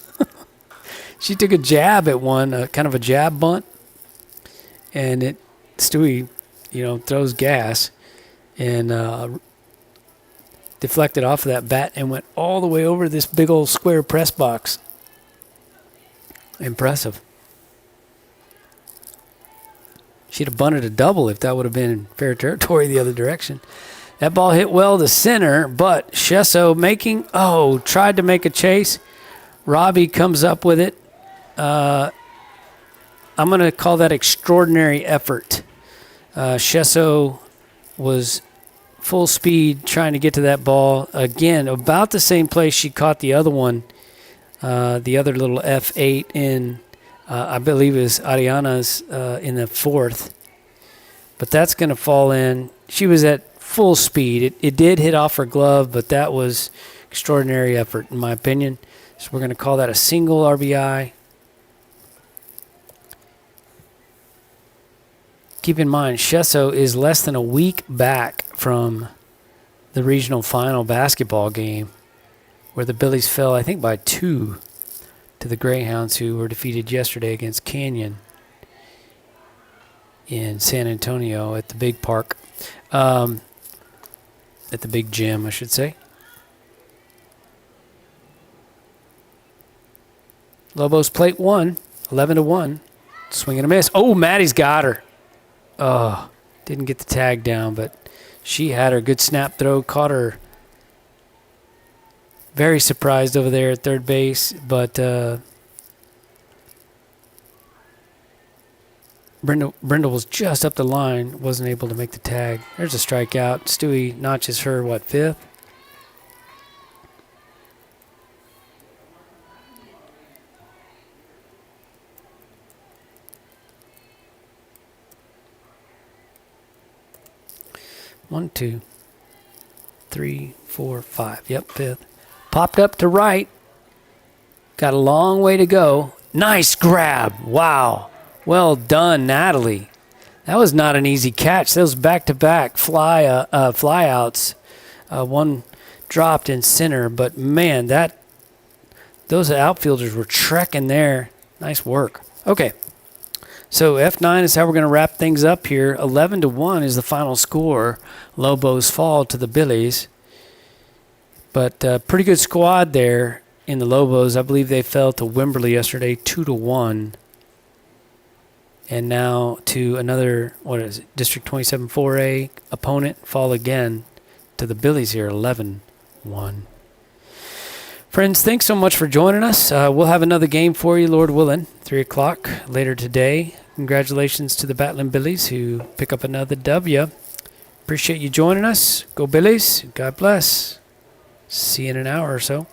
She took a jab at one, kind of a jab bunt, and Stewie, throws gas and deflected off of that bat and went all the way over this big old square press box. Impressive. She'd have bunted a double if that would have been in fair territory the other direction. That ball hit well to center, but Shesso tried to make a chase. Robbie comes up with it. I'm going to call that extraordinary effort. Shesso was full speed trying to get to that ball. Again, about the same place she caught the other one, the other little F8 in, I believe it was Ariana's in the fourth. But that's going to fall in. She was at full speed. It did hit off her glove, but that was extraordinary effort in my opinion. So we're going to call that a single RBI. Keep in mind, Shesso is less than a week back from the regional final basketball game where the Billies fell, I think, by 2 to the Greyhounds, who were defeated yesterday against Canyon in San Antonio at the big park, at the big gym, I should say. Lobos plate 1, 11-1. Swing and a miss. Oh, Maddie's got her. Oh, didn't get the tag down, but she had her. Good snap throw. Caught her. Very surprised over there at third base, but Brindle was just up the line. Wasn't able to make the tag. There's a strikeout. Stewie notches her, fifth? One, two, 3, 4, 5. Yep, fifth. Popped up to right. Got a long way to go. Nice grab. Wow. Well done, Natalie. That was not an easy catch. Those back-to-back flyouts. One dropped in center, but man, those outfielders were trekking there. Nice work. Okay. So F9 is how we're going to wrap things up here. 11-1 is the final score. Lobos fall to the Billies. But pretty good squad there in the Lobos. I believe they fell to Wimberley yesterday 2-1. And now to another, District 27 4A opponent, fall again to the Billies here, 11-1. Friends, thanks so much for joining us. We'll have another game for you, Lord willing, 3 o'clock later today. Congratulations to the Battling Billies who pick up another W. Appreciate you joining us. Go Billies. God bless. See you in an hour or so.